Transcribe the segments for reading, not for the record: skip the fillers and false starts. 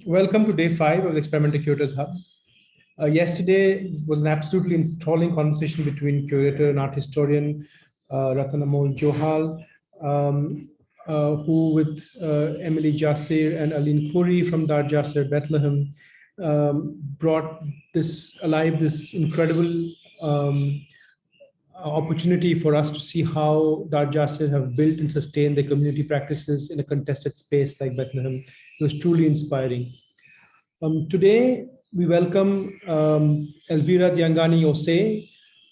Welcome to day 5 of the Experimental Curators Hub. Yesterday was an absolutely enthralling conversation between curator and art historian Rathanamol Johal, who with Emily Jasser and Aline Khoury from Dar Jasser, Bethlehem, brought this incredible opportunity for us to see how Dar Jasser have built and sustained their community practices in a contested space like Bethlehem. It was truly inspiring. Today, we welcome Elvira Dyangani Ose,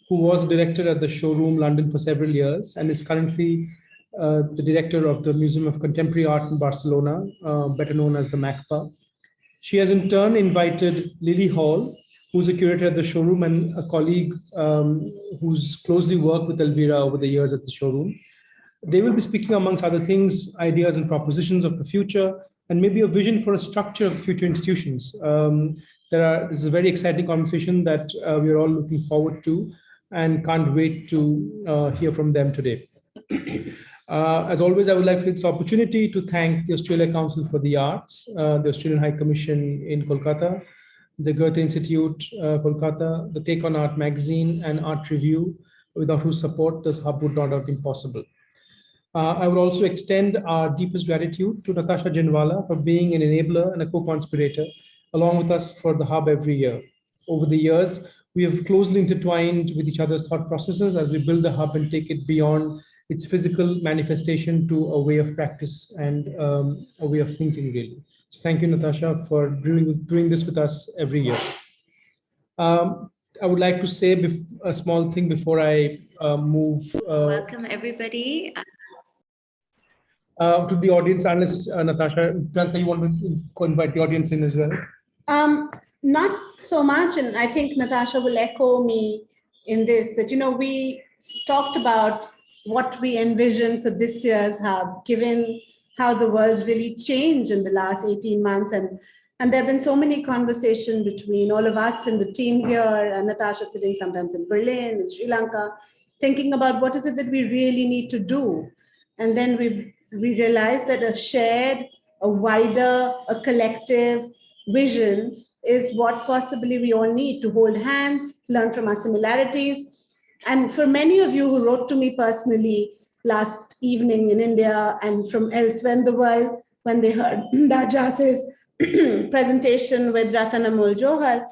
who was director at the Showroom London for several years and is currently the director of the Museum of Contemporary Art in Barcelona, better known as the MACBA. She has in turn invited Lily Hall, who's a curator at the Showroom and a colleague who's closely worked with Elvira over the years at the Showroom. They will be speaking, amongst other things, ideas and propositions of the future, and maybe a vision for a structure of future institutions. This is a very exciting conversation that we are all looking forward to and can't wait to hear from them today. As always, I would like to take this opportunity to thank the Australia Council for the Arts, the Australian High Commission in Kolkata, the Goethe Institute, Kolkata, the Take on Art magazine and Art Review, without whose support this hub would not have been possible. I would also extend our deepest gratitude to Natasha Janwala for being an enabler and a co-conspirator along with us for the hub every year. Over the years, we have closely intertwined with each other's thought processes as we build the hub and take it beyond its physical manifestation to a way of practice and a way of thinking, really. So thank you, Natasha, for doing this with us every year. I would like to say a small thing before I move. Welcome, everybody. To the audience, unless Natasha, you want to invite the audience in as well? Not so much, and I think Natasha will echo me in this, that, we talked about what we envision for this year's hub, given how the world's really changed in the last 18 months. And there have been so many conversations between all of us and the team here, and Natasha sitting sometimes in Berlin, in Sri Lanka, thinking about what is it that we really need to do. And then we realized that a shared, a wider, a collective vision is what possibly we all need to hold hands, learn from our similarities. And for many of you who wrote to me personally last evening in India and from elsewhere in the world, when they heard Dar Jasser's presentation with Rathanamol Johal,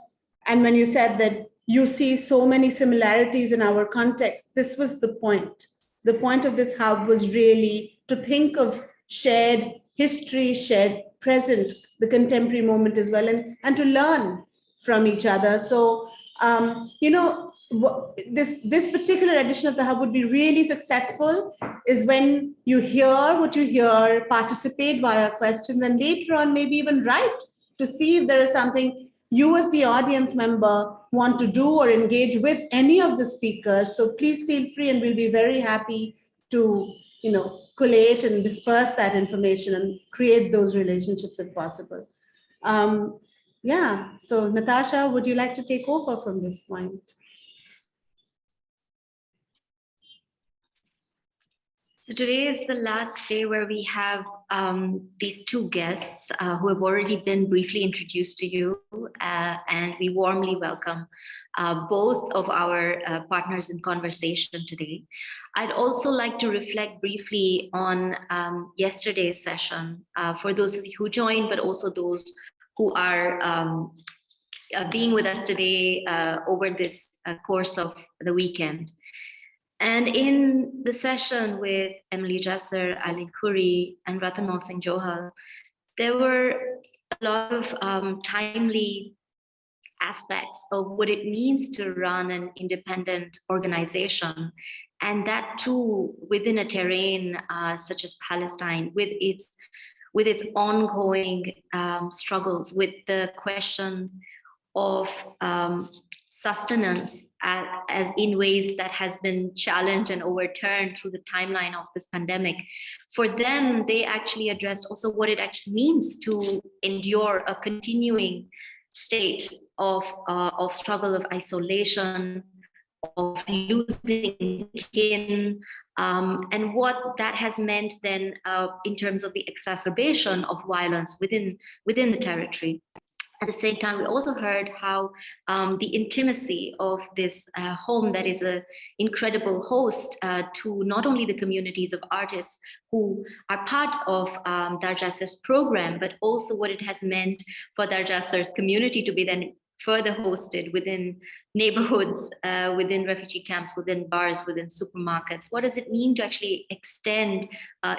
and when you said that you see so many similarities in our context, this was the point. The point of this hub was really to think of shared history, shared present, the contemporary moment as well, and to learn from each other. So, this particular edition of the hub would be really successful is when you hear what you hear, participate via questions, and later on maybe even write to see if there is something you as the audience member want to do or engage with any of the speakers. So please feel free, and we'll be very happy to collate and disperse that information and create those relationships if possible. So Natasha, would you like to take over from this point? So today is the last day where we have these two guests who have already been briefly introduced to you, and we warmly welcome both of our partners in conversation today. I'd also like to reflect briefly on yesterday's session for those of you who joined, but also those who are being with us today over this course of the weekend. And in the session with Emily Jasser, Aline Khoury, and Rathanamol Singh Johal, there were a lot of timely aspects of what it means to run an independent organization, and that too within a terrain such as Palestine, with its ongoing struggles with the question of sustenance as in ways that has been challenged and overturned through the timeline of this pandemic. For them, they actually addressed also what it actually means to endure a continuing state of struggle, of isolation, of losing kin, and what that has meant then in terms of the exacerbation of violence within the territory. At the same time, we also heard how the intimacy of this home that is an incredible host to not only the communities of artists who are part of Darjasir's program, but also what it has meant for Darjasir's community to be then further hosted within neighborhoods, within refugee camps, within bars, within supermarkets. What does it mean to actually extend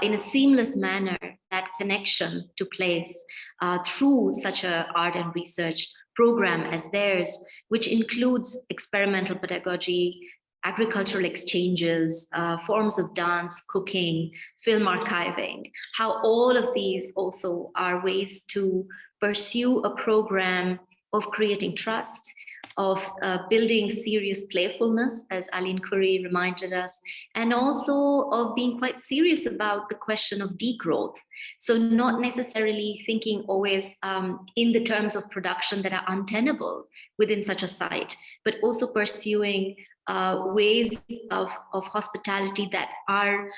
in a seamless manner that connection to place through such an art and research program as theirs, which includes experimental pedagogy, agricultural exchanges, forms of dance, cooking, film archiving, how all of these also are ways to pursue a program of creating trust, of building serious playfulness, as Aline Khoury reminded us, and also of being quite serious about the question of degrowth. So not necessarily thinking always in the terms of production that are untenable within such a site, but also pursuing ways of hospitality that are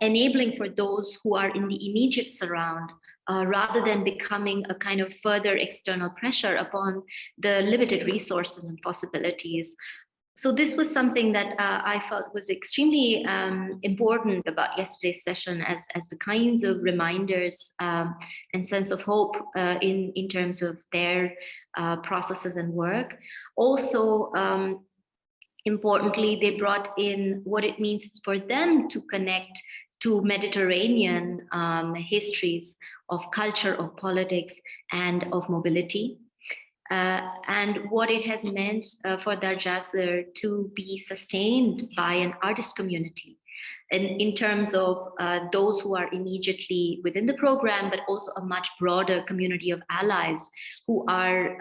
enabling for those who are in the immediate surround, rather than becoming a kind of further external pressure upon the limited resources and possibilities. So this was something that I felt was extremely important about yesterday's session as the kinds of reminders and sense of hope in terms of their processes and work. Also, importantly, they brought in what it means for them to connect to Mediterranean histories of culture, of politics, and of mobility. And what it has meant for Darjasir to be sustained by an artist community. And in terms of those who are immediately within the program, but also a much broader community of allies who are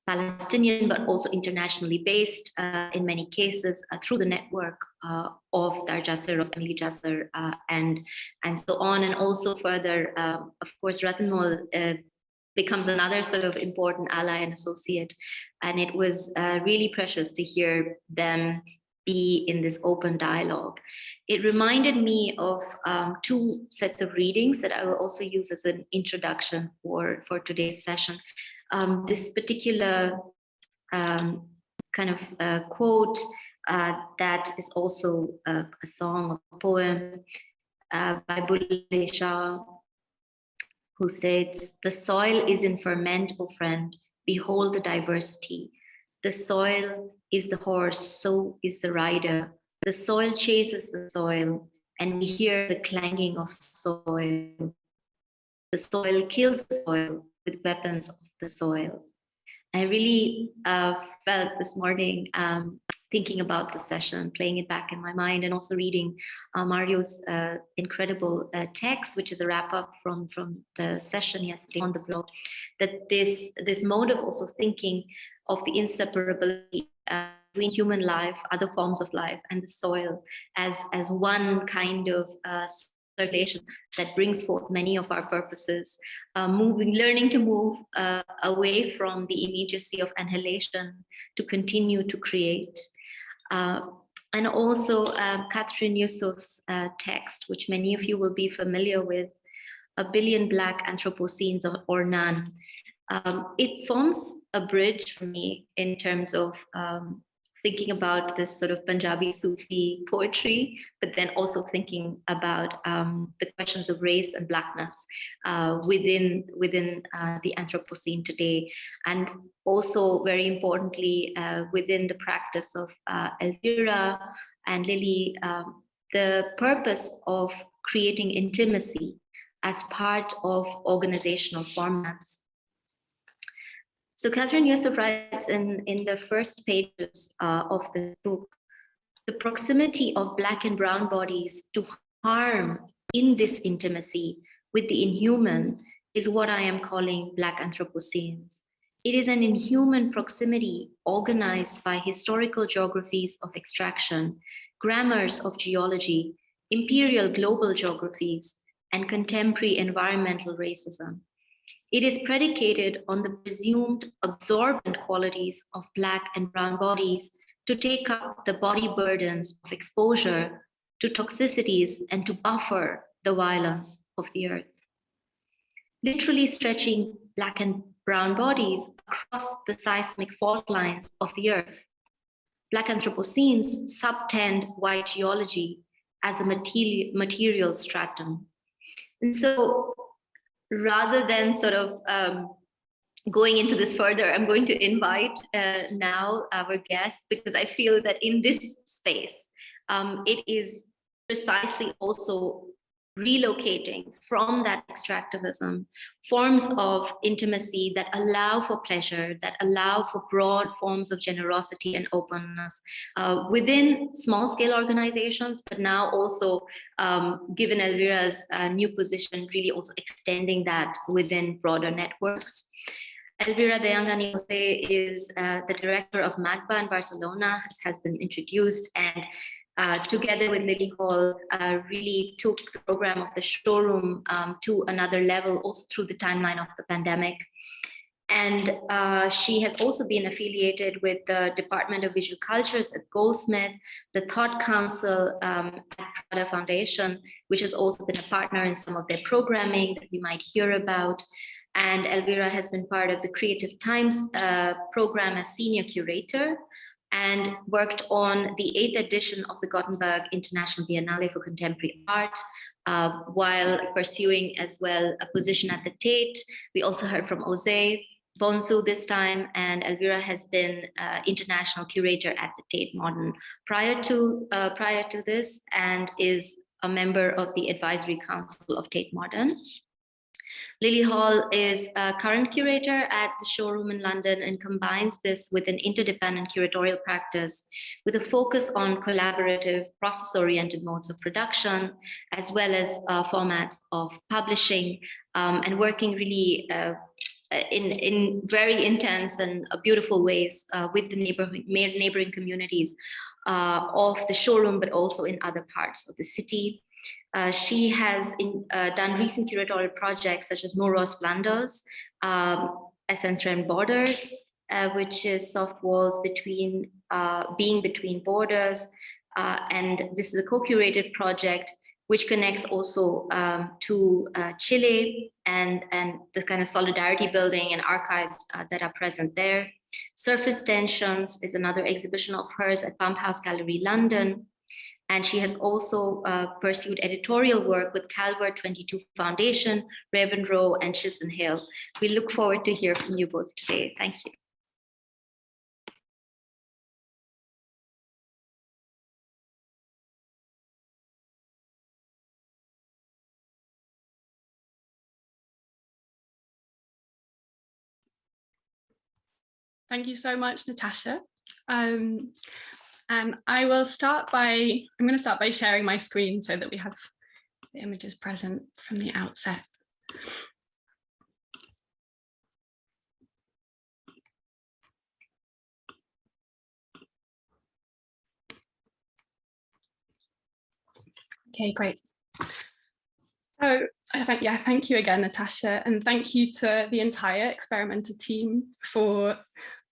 Palestinian, but also internationally based in many cases through the network of Darjasir, of Emily Jasser, and so on. And also further, of course, Rathanmol becomes another sort of important ally and associate. And it was really precious to hear them be in this open dialogue. It reminded me of two sets of readings that I will also use as an introduction for today's session. This particular kind of quote that is also a song, a poem by Bulleh Shah, who states, "The soil is in ferment, O friend, behold the diversity. The soil is the horse, so is the rider. The soil chases the soil, and we hear the clanging of soil. The soil kills the soil with weapons of the soil." I really felt this morning thinking about the session, playing it back in my mind, and also reading Mario's incredible text, which is a wrap up from the session yesterday on the blog, that this mode of also thinking of the inseparability between human life, other forms of life, and the soil as one kind of circulation that brings forth many of our purposes, learning to move away from the immediacy of annihilation to continue to create. And also Catherine Yusuf's text, which many of you will be familiar with, "A Billion Black Anthropocenes or None." It forms a bridge for me in terms of thinking about this sort of Punjabi Sufi poetry, but then also thinking about the questions of race and Blackness within the Anthropocene today. And also, very importantly, within the practice of Elvira and Lily, the purpose of creating intimacy as part of organizational formats. So Catherine Yusuf writes in the first pages of this book, "The proximity of Black and brown bodies to harm in this intimacy with the inhuman is what I am calling Black Anthropocenes. It is an inhuman proximity organized by historical geographies of extraction, grammars of geology, imperial global geographies, and contemporary environmental racism. It is predicated on the presumed absorbent qualities of Black and brown bodies to take up the body burdens of exposure to toxicities and to buffer the violence of the earth. Literally stretching black and brown bodies across the seismic fault lines of the earth. Black Anthropocenes subtend white geology as a material stratum. And so rather than sort of going into this further, I'm going to invite now our guests, because I feel that in this space, it is precisely also relocating from that extractivism forms of intimacy that allow for pleasure, that allow for broad forms of generosity and openness within small scale organizations, but now also given Elvira's new position, really also extending that within broader networks. Elvira Dyangani is the director of MACBA in Barcelona, has been introduced, and together with Lily Hall, really took the program of the showroom to another level, also through the timeline of the pandemic. And she has also been affiliated with the Department of Visual Cultures at Goldsmith, the Thought Council at Prada Foundation, which has also been a partner in some of their programming that we might hear about. And Elvira has been part of the Creative Times program as senior curator, and worked on the 8th edition of the Gothenburg International Biennale for Contemporary Art, while pursuing as well a position at the Tate. We also heard from Jose Bonsu this time, and Elvira has been international curator at the Tate Modern prior to this, and is a member of the Advisory Council of Tate Modern. Lily Hall is a current curator at the showroom in London and combines this with an interdependent curatorial practice with a focus on collaborative, process-oriented modes of production, as well as formats of publishing, and working really in very intense and beautiful ways with the neighboring communities of the showroom, but also in other parts of the city. She has done recent curatorial projects such as Moros Blanders, Essence and Borders, which is soft walls between being between borders. And this is a co-curated project which connects also to Chile and the kind of solidarity building and archives that are present there. Surface Tensions is another exhibition of hers at Pump House Gallery, London. And she has also pursued editorial work with Calvert 22 Foundation, Raven Row, and Chisholm Hill. We look forward to hear from you both today. Thank you. Thank you so much, Natasha. And I will start by, I'm going to start by sharing my screen so that we have the images present from the outset. Okay, great. So thank you again, Natasha, and thank you to the entire Experimenter team for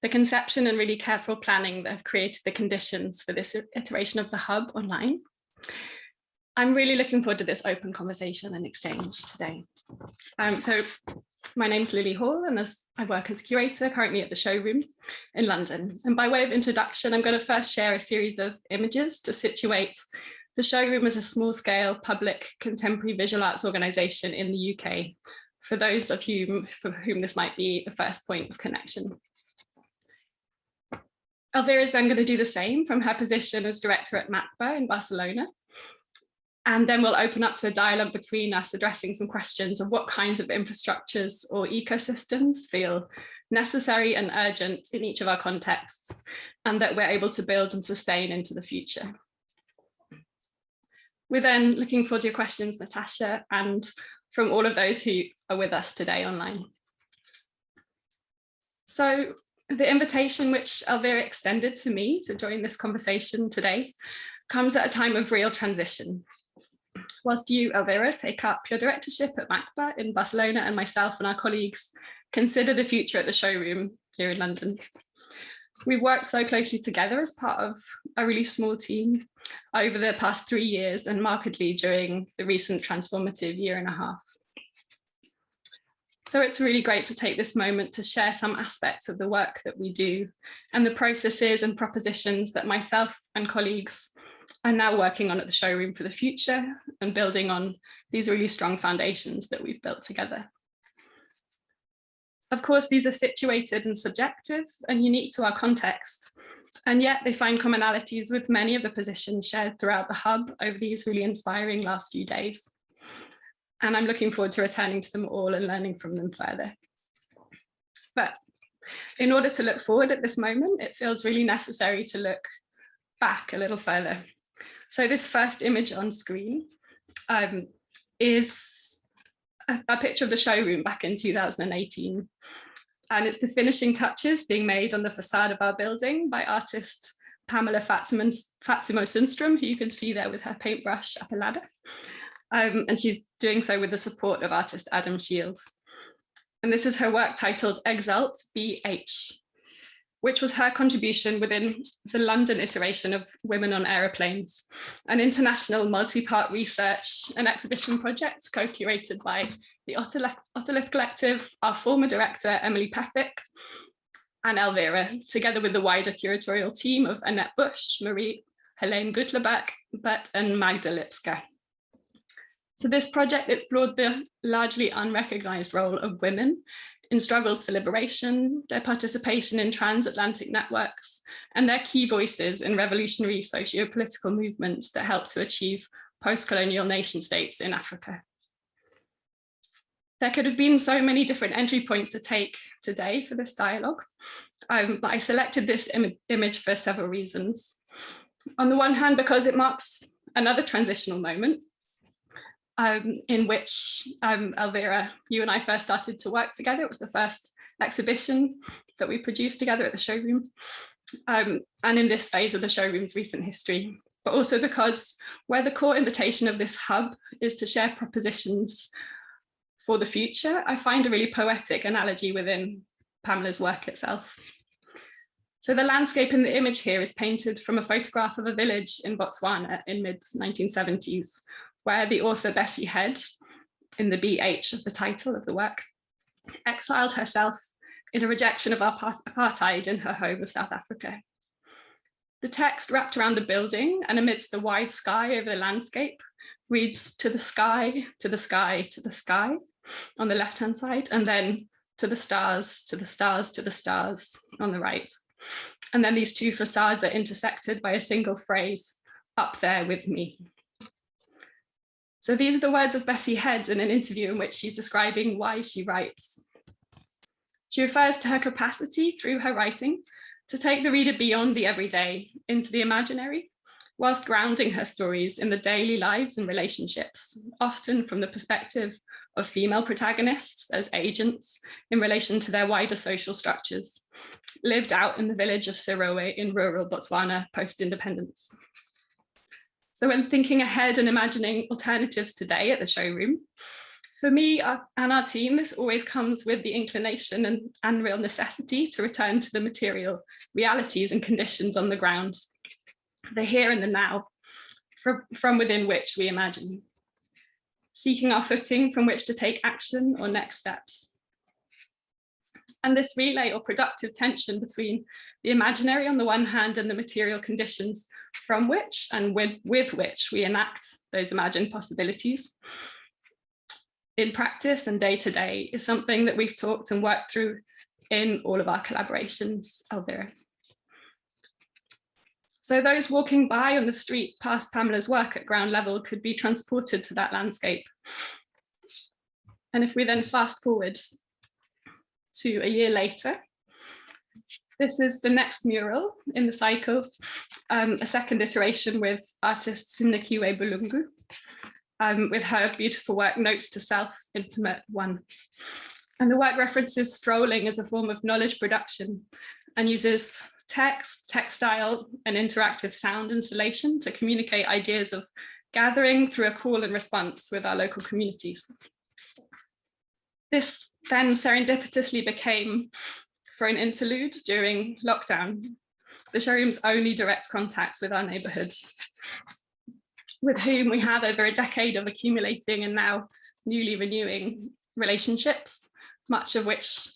the conception and really careful planning that have created the conditions for this iteration of the Hub online. I'm really looking forward to this open conversation and exchange today. So my name's Lily Hall, and I work as curator currently at the showroom in London. And by way of introduction, I'm going to first share a series of images to situate the showroom as a small-scale public contemporary visual arts organisation in the UK, for those of you for whom this might be the first point of connection. Elvira is then going to do the same from her position as director at MACBA in Barcelona. And then we'll open up to a dialogue between us, addressing some questions of what kinds of infrastructures or ecosystems feel necessary and urgent in each of our contexts, and that we're able to build and sustain into the future. We're then looking forward to your questions, Natasha, and from all of those who are with us today online. So the invitation which Elvira extended to me to join this conversation today comes at a time of real transition. Whilst you, Elvira, take up your directorship at MACBA in Barcelona, and myself and our colleagues consider the future at the showroom here in London, We've worked so closely together as part of a really small team over the past 3 years and markedly during the recent transformative 1.5 years. So it's really great to take this moment to share some aspects of the work that we do and the processes and propositions that myself and colleagues are now working on at the showroom for the future and building on these really strong foundations that we've built together. Of course, these are situated and subjective and unique to our context, and yet they find commonalities with many of the positions shared throughout the hub over these really inspiring last few days. And I'm looking forward to returning to them all and learning from them further. But in order to look forward at this moment, it feels really necessary to look back a little further. So this first image on screen is a picture of the showroom back in 2018. And it's the finishing touches being made on the facade of our building by artist Pamela Fatsimo-Sundstrom, who you can see there with her paintbrush up a ladder. And she's doing so with the support of artist Adam Shields. And this is her work titled Exalt BH, which was her contribution within the London iteration of Women on Aeroplanes, an international multi-part research and exhibition project co-curated by the Otolith Collective, our former director, Emily Pethick, and Elvira, together with the wider curatorial team of Annette Bush, Marie Helene Gutlebeck, and Magda Lipska. So this project explored the largely unrecognized role of women in struggles for liberation, their participation in transatlantic networks, and their key voices in revolutionary socio-political movements that helped to achieve post-colonial nation states in Africa. There could have been so many different entry points to take today for this dialogue, but I selected this image for several reasons. On the one hand, because it marks another transitional moment in which Elvira, you and I first started to work together. It was the first exhibition that we produced together at the showroom, and in this phase of the showroom's recent history, but also because where the core invitation of this hub is to share propositions for the future, I find a really poetic analogy within Pamela's work itself. So the landscape in the image here is painted from a photograph of a village in Botswana in mid-1970s, where the author Bessie Head, in the BH of the title of the work, exiled herself in a rejection of apartheid in her home of South Africa. The text wrapped around the building and amidst the wide sky over the landscape reads "to the sky, to the sky, to the sky" on the left-hand side, and then "to the stars, to the stars, to the stars" on the right. And then these two facades are intersected by a single phrase, "up there with me." So these are the words of Bessie Head in an interview in which she's describing why she writes. She refers to her capacity through her writing to take the reader beyond the everyday into the imaginary, whilst grounding her stories in the daily lives and relationships, often from the perspective of female protagonists as agents in relation to their wider social structures, lived out in the village of Sirowe in rural Botswana post-independence. So when thinking ahead and imagining alternatives today at the showroom, for me and our team, this always comes with the inclination and real necessity to return to the material realities and conditions on the ground, the here and the now, from within which we imagine, seeking our footing from which to take action or next steps. And this relay or productive tension between the imaginary on the one hand and the material conditions from which and with which we enact those imagined possibilities in practice and day to day is something that we've talked and worked through in all of our collaborations, Elvira. So those walking by on the street past Pamela's work at ground level could be transported to that landscape. And if we then fast forward to a year later, this is the next mural in the cycle, a second iteration with artist Simnekiwe Bulungu, with her beautiful work Notes to Self, Intimate 1. And the work references strolling as a form of knowledge production and uses text, textile, and interactive sound installation to communicate ideas of gathering through a call and response with our local communities. This then serendipitously became for an interlude during lockdown, the showroom's only direct contact with our neighbourhood, with whom we had over a decade of accumulating and now newly renewing relationships, much of which,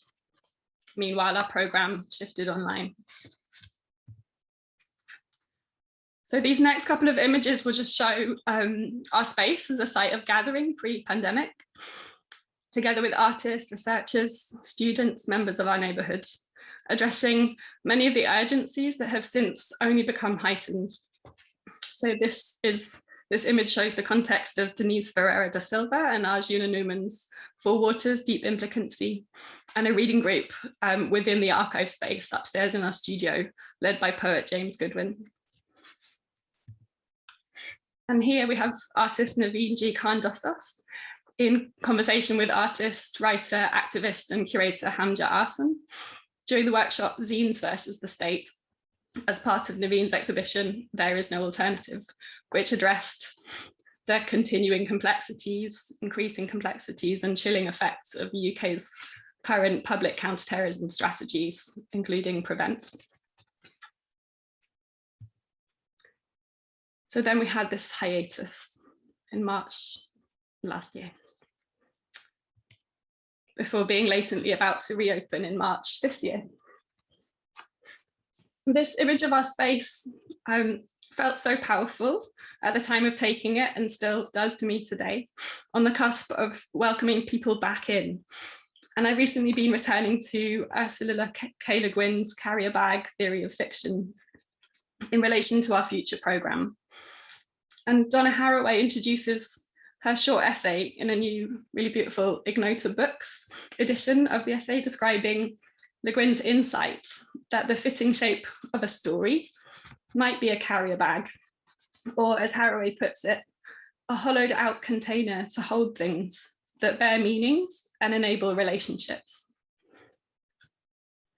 meanwhile, our programme shifted online. So these next couple of images will just show our space as a site of gathering pre-pandemic, together with artists, researchers, students, members of our neighbourhood, addressing many of the urgencies that have since only become heightened. So this image shows the context of Denise Ferreira da Silva and Arjuna Newman's Four Waters, Deep Implicancy, and a reading group within the archive space upstairs in our studio, led by poet James Goodwin. And here we have artist Naveen G. Khandosos in conversation with artist, writer, activist, and curator Hamja Arsan during the workshop Zines versus the State, as part of Naveen's exhibition, There Is No Alternative, which addressed the continuing complexities, increasing complexities and chilling effects of the UK's current public counterterrorism strategies, including Prevent. So then we had this hiatus in March last year, before being latently about to reopen in March this year. This image of our space felt so powerful at the time of taking it, and still does to me today, on the cusp of welcoming people back in. And I've recently been returning to Ursula K. Le Guin's Carrier Bag Theory of Fiction in relation to our future programme. And Donna Haraway introduces her short essay in a new, really beautiful Ignota Books edition of the essay, describing Le Guin's insight that the fitting shape of a story might be a carrier bag, or as Haraway puts it, a hollowed out container to hold things that bear meanings and enable relationships.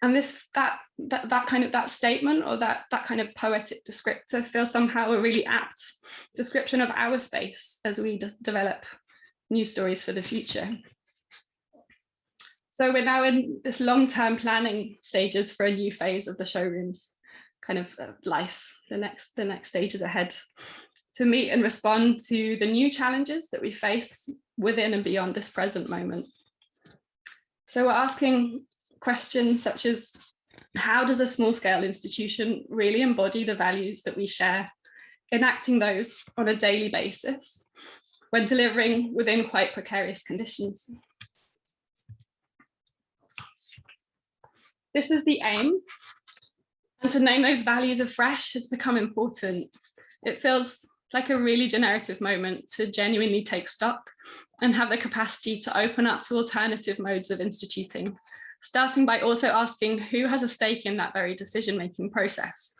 And that statement, or that kind of poetic descriptor, feels somehow a really apt description of our space as we develop new stories for the future. So we're now in this long-term planning stages for a new phase of the showroom's kind of life, the next stages ahead, to meet and respond to the new challenges that we face within and beyond this present moment. So we're asking questions such as, how does a small-scale institution really embody the values that we share, enacting those on a daily basis when delivering within quite precarious conditions? This is the aim, and to name those values afresh has become important. It feels like a really generative moment to genuinely take stock and have the capacity to open up to alternative modes of instituting, starting by also asking who has a stake in that very decision-making process.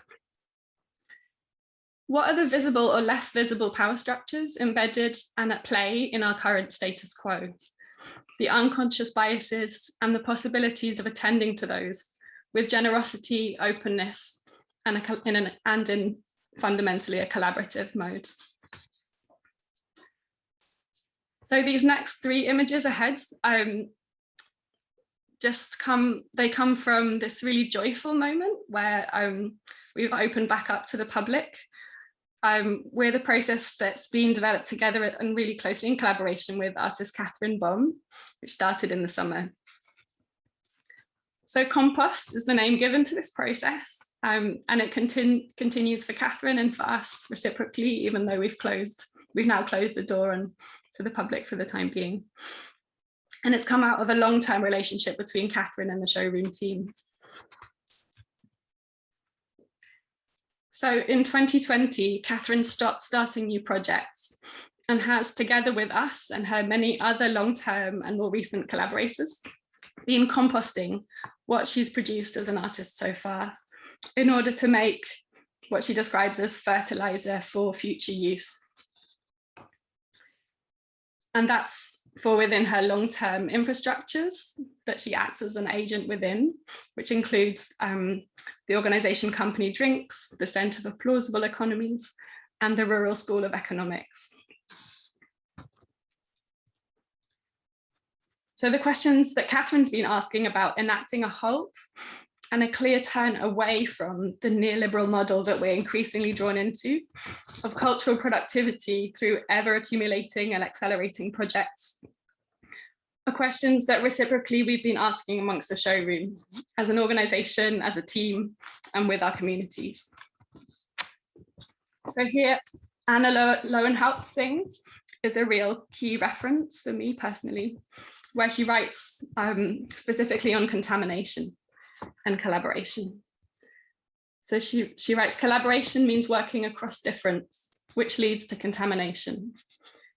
What are the visible or less visible power structures embedded and at play in our current status quo? The unconscious biases and the possibilities of attending to those with generosity, openness, and in fundamentally a collaborative mode. So these next three images ahead they come from this really joyful moment where we've opened back up to the public. We're the process that's been developed together and really closely in collaboration with artist Catherine Baum, which started in the summer. So Compost is the name given to this process, and it continues for Catherine and for us reciprocally, even though we've now closed the door to the public for the time being. And it's come out of a long-term relationship between Catherine and the showroom team. So in 2020, Catherine stopped starting new projects and has, together with us and her many other long-term and more recent collaborators, been composting what she's produced as an artist so far in order to make what she describes as fertilizer for future use. And that's for within her long-term infrastructures that she acts as an agent within, which includes the organisation Company Drinks, the Centre for Plausible Economies, and the Rural School of Economics. So the questions that Catherine's been asking about enacting a halt and a clear turn away from the neoliberal model that we're increasingly drawn into of cultural productivity through ever accumulating and accelerating projects are questions that reciprocally we've been asking amongst the showroom as an organization, as a team, and with our communities. So here, Anna Lowenhaupt-Singh is a real key reference for me personally, where she writes specifically on contamination and collaboration. So she writes, collaboration means working across difference, which leads to contamination.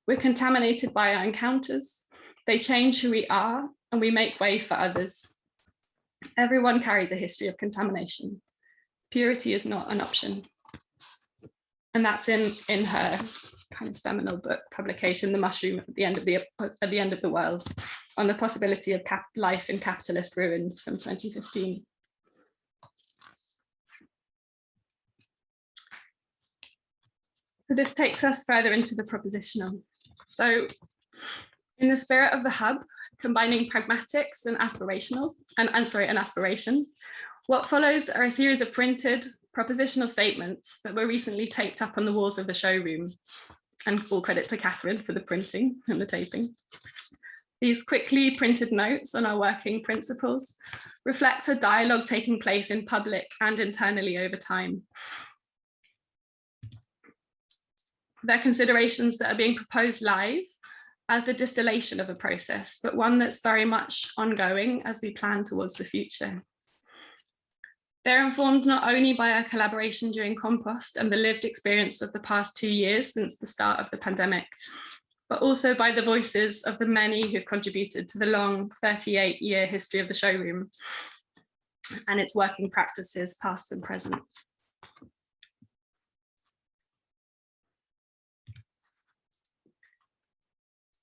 We're contaminated by our encounters. They change who we are, and we make way for others. Everyone carries a history of contamination. Purity is not an option. And that's in her kind of seminal book publication, The Mushroom at the End of the World, on the possibility of life in capitalist ruins from 2015. So this takes us further into the propositional. So in the spirit of the hub, combining pragmatics and aspirations, what follows are a series of printed propositional statements that were recently taped up on the walls of the showroom, and all credit to Catherine for the printing and the taping. These quickly printed notes on our working principles reflect a dialogue taking place in public and internally over time. They're considerations that are being proposed live as the distillation of a process, but one that's very much ongoing as we plan towards the future. They're informed not only by our collaboration during Compost and the lived experience of the past 2 years since the start of the pandemic, but also by the voices of the many who've contributed to the long 38-year history of the showroom and its working practices, past and present.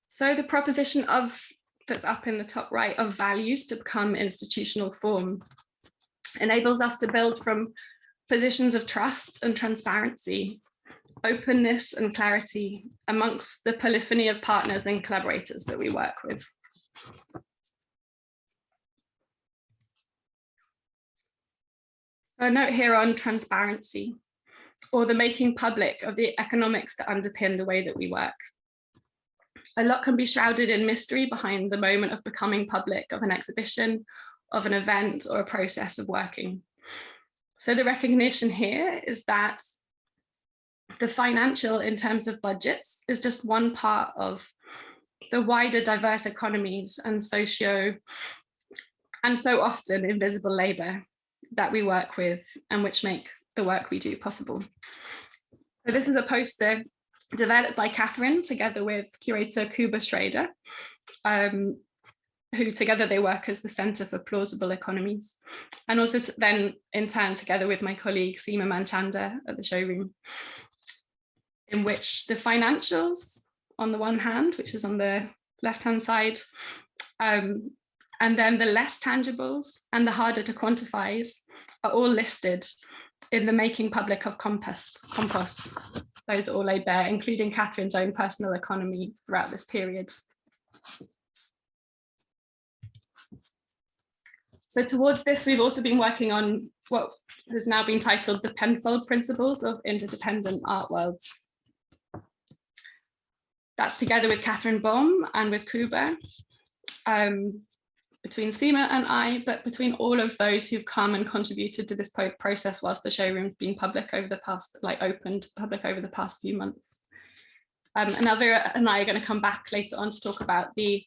So the proposition that's up in the top right of values to become institutional form enables us to build from positions of trust and transparency, openness and clarity amongst the polyphony of partners and collaborators that we work with. So a note here on transparency, or the making public of the economics that underpin the way that we work. A lot can be shrouded in mystery behind the moment of becoming public of an exhibition, of an event, or a process of working. So the recognition here is that the financial in terms of budgets is just one part of the wider diverse economies and so often invisible labor that we work with and which make the work we do possible. So this is a poster developed by Catherine together with curator Kuba Schrader, who together they work as the Centre for Plausible Economies, and also then in turn together with my colleague Seema Manchanda at the showroom, in which the financials on the one hand, which is on the left-hand side, and then the less tangibles and the harder to quantify are all listed in the making public of Compost. Those are all laid bare, including Catherine's own personal economy throughout this period. So towards this, we've also been working on what has now been titled the Penfold Principles of Interdependent Art Worlds. That's together with Catherine Baum and with Kuba, between Seema and I, but between all of those who've come and contributed to this process whilst the showroom's been public over the past, opened public over the past few months. And Elvira and I are going to come back later on to talk about the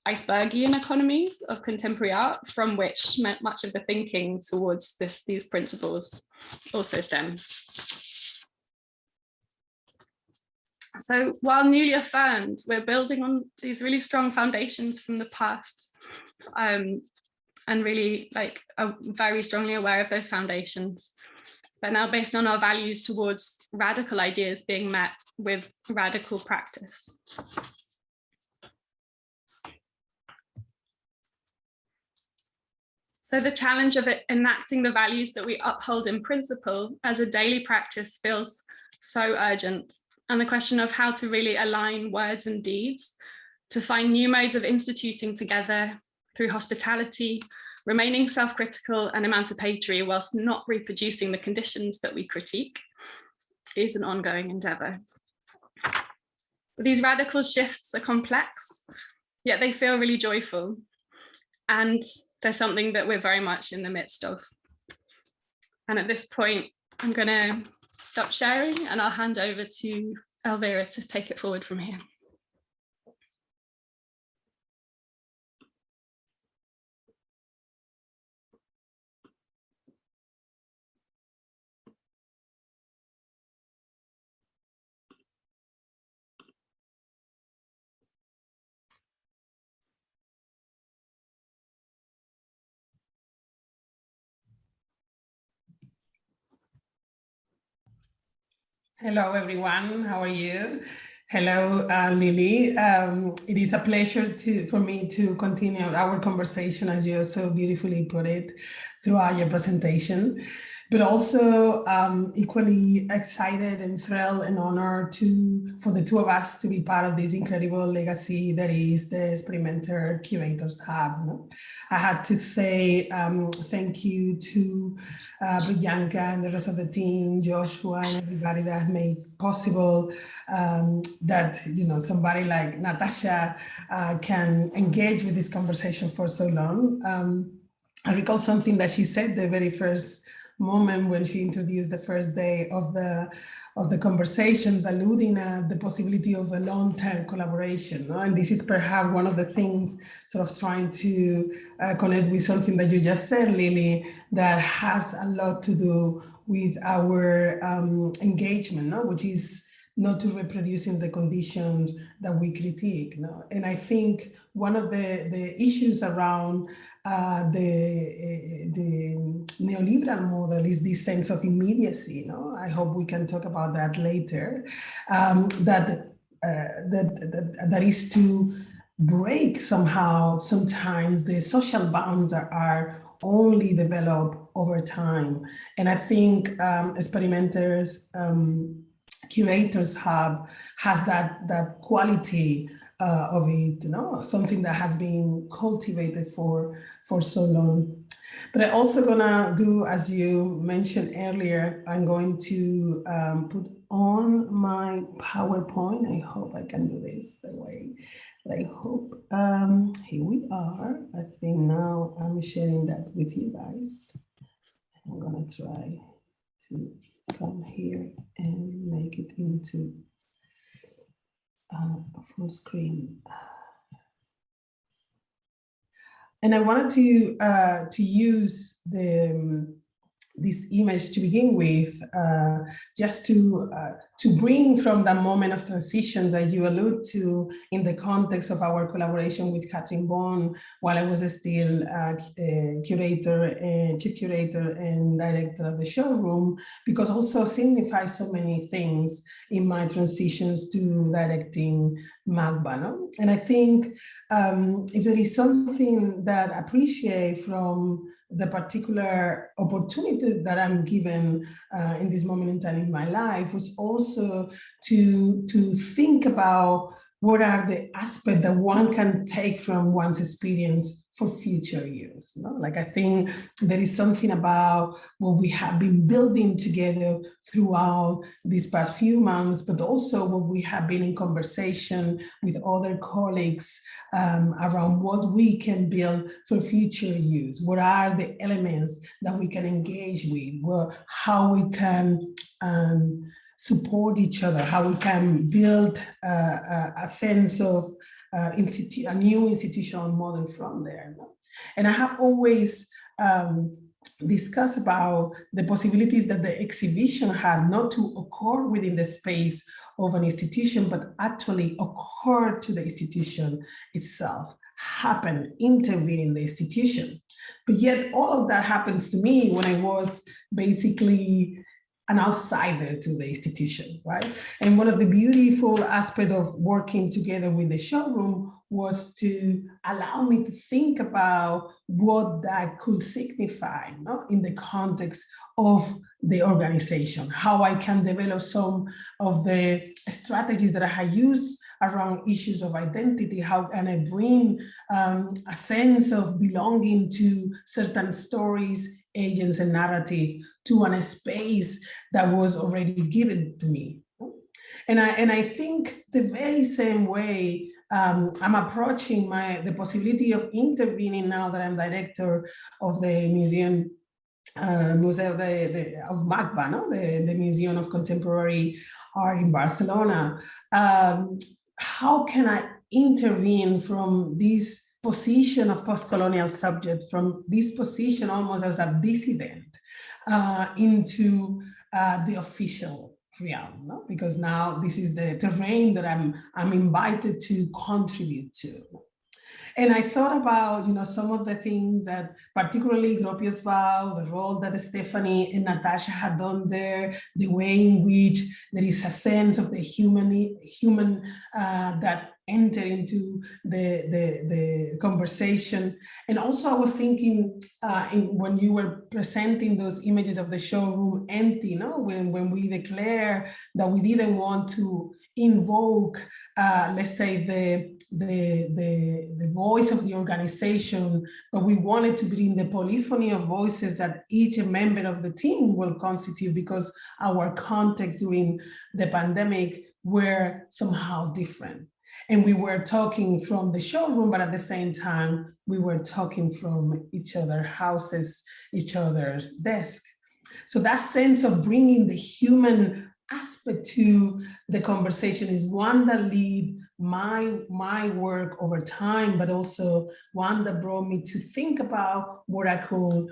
icebergian economies of contemporary art, from which much of the thinking towards these principles also stems. So while newly affirmed, we're building on these really strong foundations from the past, and really are very strongly aware of those foundations, but now based on our values towards radical ideas being met with radical practice. So the challenge of enacting the values that we uphold in principle as a daily practice feels so urgent, and the question of how to really align words and deeds to find new modes of instituting together through hospitality, remaining self-critical and emancipatory whilst not reproducing the conditions that we critique is an ongoing endeavour. These radical shifts are complex, yet they feel really joyful. And they're something that we're very much in the midst of. And at this point, I'm going to stop sharing and I'll hand over to Elvira to take it forward from here. Hello, everyone. How are you? Hello, Lily. It is a pleasure for me to continue our conversation, as you so beautifully put it, throughout your presentation. But also equally excited and thrilled and honored for the two of us to be part of this incredible legacy that is the Experimenter Curators Hub. No? I had to say thank you to Dyangani and the rest of the team, Joshua and everybody that made possible that somebody like Natasha can engage with this conversation for so long. I recall something that she said the very first moment when she introduced the first day of the conversations, alluding at the possibility of a long-term collaboration. No? And this is perhaps one of the things sort of trying to connect with something that you just said, Lily, that has a lot to do with our engagement, no? Which is not to reproducing the conditions that we critique. No? And I think one of the issues around the neoliberal model is this sense of immediacy. No? I hope we can talk about that later. That is to break somehow, sometimes the social bounds are only developed over time. And I think experimenters, Curators Hub has that quality of it, something that has been cultivated for so long. But I'm also gonna do, as you mentioned earlier, I'm going to put on my PowerPoint. I hope I can do this the way that I hope. Here we are. I think now I'm sharing that with you guys. I'm gonna try to come here and make it into full screen. And I wanted to use this image to begin with, just to bring from that moment of transition that you allude to in the context of our collaboration with Catherine Bond, while I was still chief curator and director of the showroom, because also signifies so many things in my transitions to directing MAGBA. No? And I think if there is something that I appreciate from the particular opportunity that I'm given in this moment in time in my life was also to think about what are the aspects that one can take from one's experience for future years. Like I think there is something about what we have been building together throughout these past few months, but also what we have been in conversation with other colleagues around what we can build for future use. What are the elements that we can engage with? Well, how we can support each other, how we can build a sense of a new institutional model from there. And I have always discussed about the possibilities that the exhibition had not to occur within the space of an institution, but actually occur to the institution itself, happen, intervene in the institution. But yet all of that happens to me when I was basically an outsider to the institution, right? And one of the beautiful aspects of working together with the showroom was to allow me to think about what that could signify, in the context of the organization, how I can develop some of the strategies that I have used around issues of identity. How can I bring a sense of belonging to certain stories, agents, and narrative to a space that was already given to me? And I think the very same way I'm approaching the possibility of intervening now that I'm director of the museum. Museu of MACBA, no? the Museum of Contemporary Art in Barcelona. How can I intervene from this position of post-colonial subject, from this position almost as a dissident into the official realm? No? Because now this is the terrain that I'm invited to contribute to. And I thought about, some of the things that particularly Gropius Val, the role that Stephanie and Natasha had done there, the way in which there is a sense of the human that enter into the conversation. And also I was thinking when you were presenting those images of the showroom empty, when we declare that we didn't want to invoke, let's say, the voice of the organization, but we wanted to bring the polyphony of voices that each member of the team will constitute, because our context during the pandemic were somehow different. And we were talking from the showroom, but at the same time, we were talking from each other's houses, each other's desk. So that sense of bringing the human aspect to the conversation is one that lead my work over time, but also one that brought me to think about what I could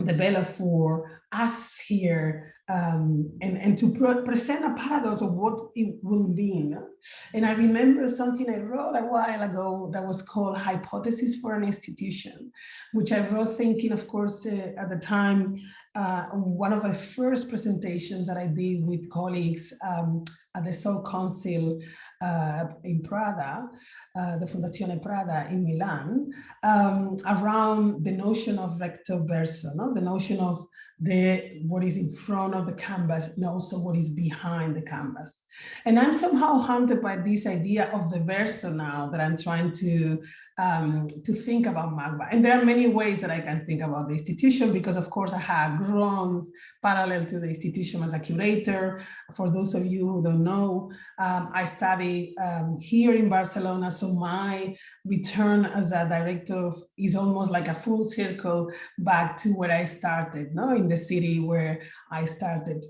develop for us here, and to present a paradox of what it will be. And I remember something I wrote a while ago that was called Hypothesis for an Institution, which I wrote thinking, of course, at the time, one of the first presentations that I did with colleagues at the South Council in Prada, the Fondazione Prada in Milan, around the notion of recto verso, the notion of what is in front of the canvas and also what is behind the canvas. And I'm somehow haunted by this idea of the verso now that I'm trying to think about MACBA. And there are many ways that I can think about the institution, because of course I have grown parallel to the institution as a curator. For those of you who don't know, I study here in Barcelona, so my return as a director is almost like a full circle back to where I started, in the city where I started.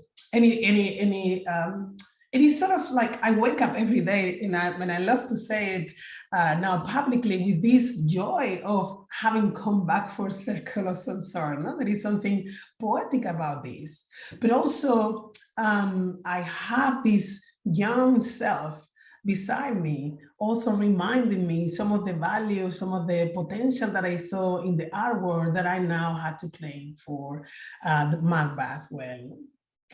It is sort of like I wake up every day, and I love to say it now publicly, with this joy of having come back for circle of some sort. There is something poetic about this, but also I have this young self beside me, also reminding me some of the value, some of the potential that I saw in the artwork that I now had to claim for the MACBA as well.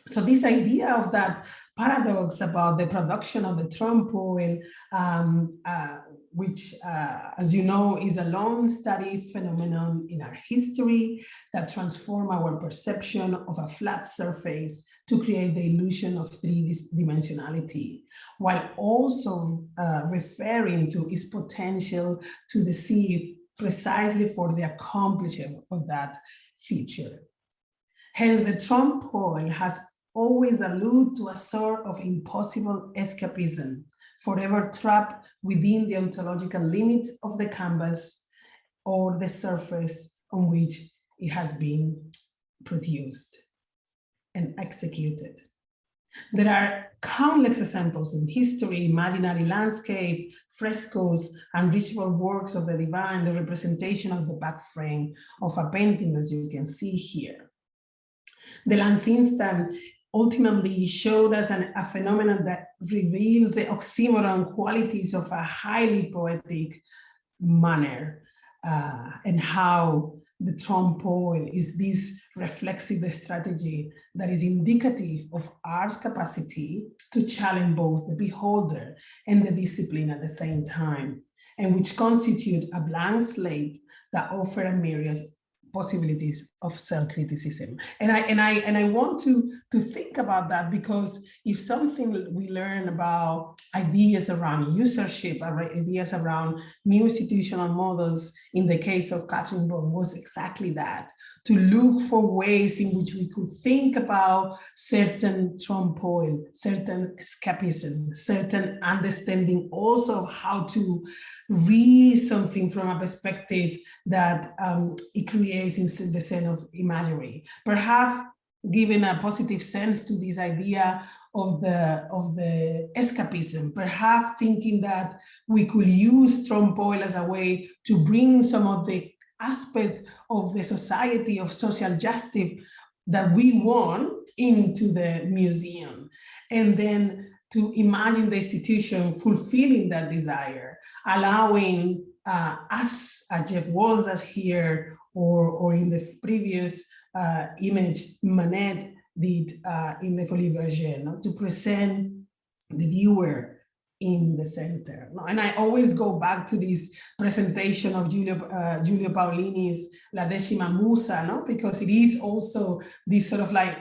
So this idea of that paradox about the production of the Trump poem, which, as you know, is a long-studied phenomenon in our history that transforms our perception of a flat surface to create the illusion of three-dimensionality, while also referring to its potential to deceive precisely for the accomplishment of that feature. Hence, the Trump poem has always alluded to a sort of impossible escapism, forever trapped within the ontological limits of the canvas or the surface on which it has been produced and executed. There are countless examples in history, imaginary landscape, frescoes, and ritual works of the divine, the representation of the back frame of a painting, as you can see here. The last instant ultimately showed us a phenomenon that reveals the oxymoron qualities of a highly poetic manner, and how the Trump poem is this reflexive strategy that is indicative of art's capacity to challenge both the beholder and the discipline at the same time, and which constitute a blank slate that offer a myriad possibilities of self-criticism. And I want to think about that, because if something we learn about ideas around usership, ideas around new institutional models, in the case of Catherine Bohm, was exactly that, to look for ways in which we could think about certain trump oil, certain escapism, certain understanding also of how to read something from a perspective that it creates in the sense of imagery. Perhaps giving a positive sense to this idea of the escapism, perhaps thinking that we could use trump oil as a way to bring some of the aspect of the society of social justice that we want into the museum, and then to imagine the institution fulfilling that desire, allowing us, Jeff Walls as here, or in the previous image, Manette did in the Folie Verger, to present the viewer in the center. And I always go back to this presentation of Giulio Paolini's La Decima Musa, because it is also this sort of like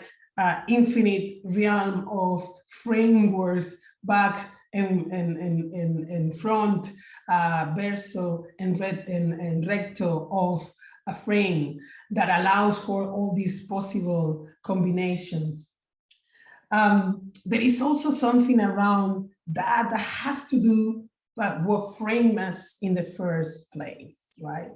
infinite realm of frameworks, back and front, verso and recto of a frame that allows for all these possible combinations. There is also something around that has to do with what framed us in the first place, right?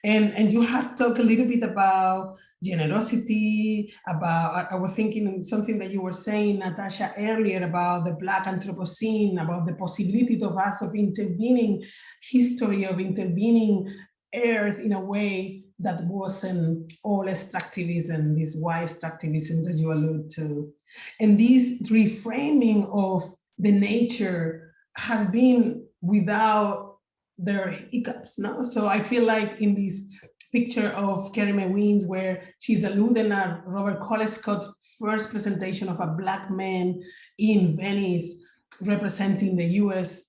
And you have talked a little bit about generosity, about, I was thinking something that you were saying, Natasha, earlier about the Black Anthropocene, about the possibility of us of intervening history, of intervening Earth in a way that wasn't all extractivism, this white extractivism that you allude to. And this reframing of the nature has been without their hiccups, no? So I feel like in this picture of Kerry Wins, where she's alluding at Robert Colescott's first presentation of a Black man in Venice, representing the US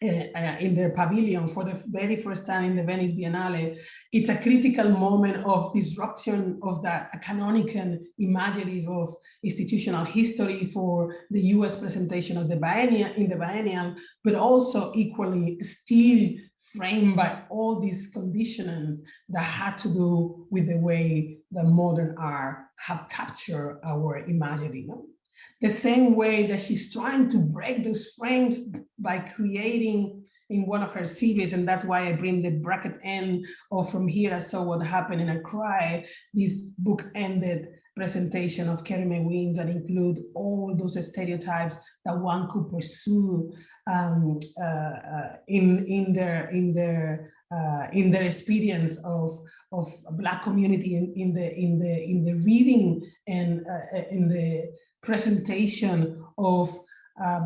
in their pavilion for the very first time in the Venice Biennale. It's a critical moment of disruption of that canonical imagery of institutional history for the US presentation of the biennial, in the biennial, but also equally still framed by all these conditioning that had to do with the way that modern art have captured our imagery. No? The same way that she's trying to break those frames by creating in one of her series, and that's why I bring the bracket end of From Here I Saw What Happened and I Cried, this book-ended presentation of Kerry Wins that include all those stereotypes that one could pursue in their experience of Black community in the reading and in the presentation of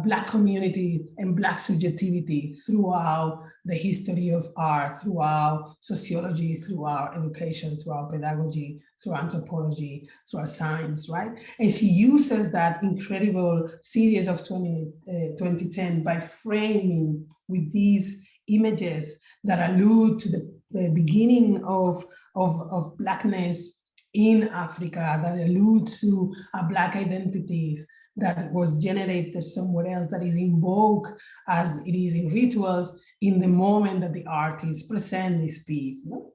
Black community and Black subjectivity throughout the history of art, throughout sociology, throughout education, throughout pedagogy, through anthropology, through science, right? And she uses that incredible series of 2010 by framing with these images that allude to the beginning of Blackness in Africa, that alludes to a Black identities that was generated somewhere else, that is invoked as it is in rituals in the moment that the artist present this piece. No?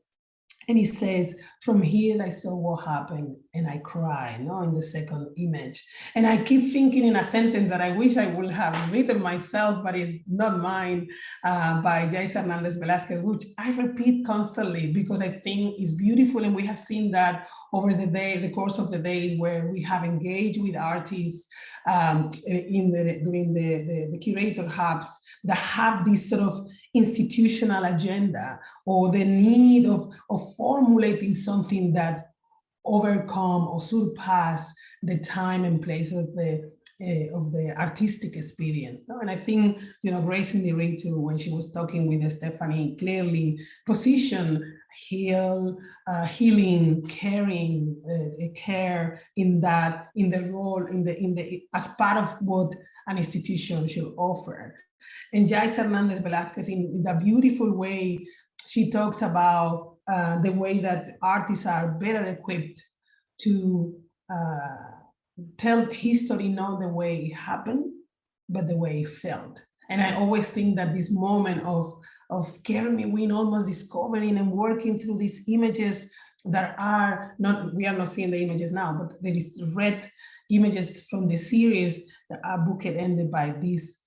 And he says, from here I saw what happened and I cried, no, in the second image. And I keep thinking in a sentence that I wish I would have written myself, but it's not mine, by Jais Hernandez Velasquez, which I repeat constantly because I think is beautiful. And we have seen that over the course of the days where we have engaged with artists during the curator hubs that have this sort of institutional agenda or the need of formulating something that overcome or surpass the time and place of the artistic experience. No? And I think, Grace Indiritu, when she was talking with Stephanie, clearly positioned healing, caring, care in the role, as part of what an institution should offer. And Jais Hernandez Velasquez, in a beautiful way, she talks about the way that artists are better equipped to tell history, not the way it happened, but the way it felt. And I always think that this moment of Kerry Wynn almost discovering and working through these images that are not, we are not seeing the images now, but there is red images from the series that are bookended by this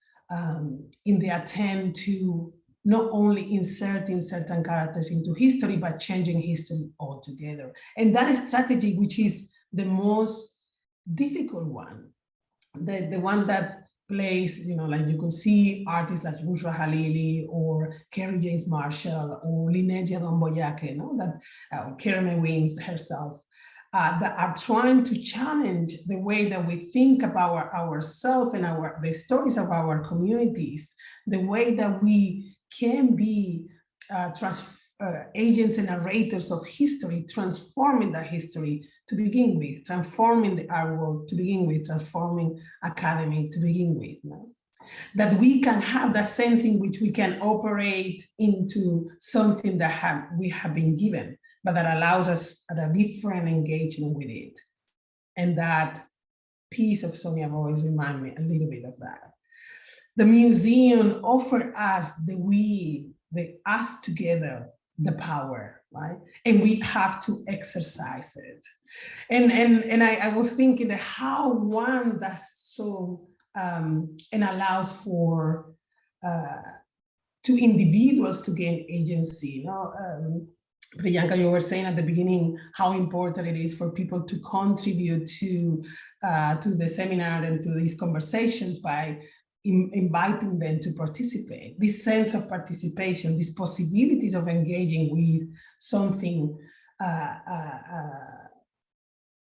in the attempt to not only inserting certain characters into history, but changing history altogether. And that strategy, which is the most difficult one, the one that plays, you know, like you could see artists like Bushra Halili or Kerry James Marshall or Linedia Domboyake, you know, that Kerry Wynn herself, that are trying to challenge the way that we think about ourselves and the stories of our communities, the way that we can be agents and narrators of history, transforming that history to begin with, transforming the art world to begin with, transforming academy to begin with. You know? That we can have that sense in which we can operate into something that we have been given, but that allows us a different engagement with it. And that piece of Sonia always reminds me a little bit of that. The museum offered us the us together, the power, right? And we have to exercise it. And I was thinking that how one does so and allows for to individuals to gain agency. You know, Priyanka, you were saying at the beginning how important it is for people to contribute to the seminar and to these conversations by inviting them to participate. This sense of participation, these possibilities of engaging with something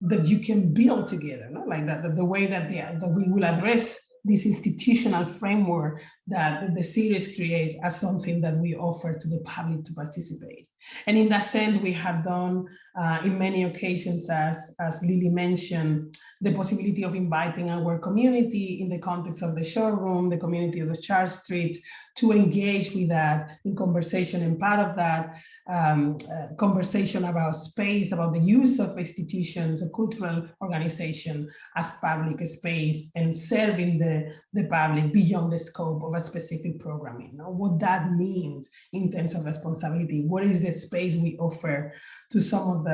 that you can build together, no? Like that, the way that we will address this institutional framework that the series creates as something that we offer to the public to participate. And in that sense, we have done in many occasions, as Lily mentioned, the possibility of inviting our community in the context of the showroom, the community of the Charles Street, to engage with that in conversation. And part of that conversation about space, about the use of institutions, a cultural organization as public space and serving the public beyond the scope of a specific programming. You know, what that means in terms of responsibility. What is the space we offer to some of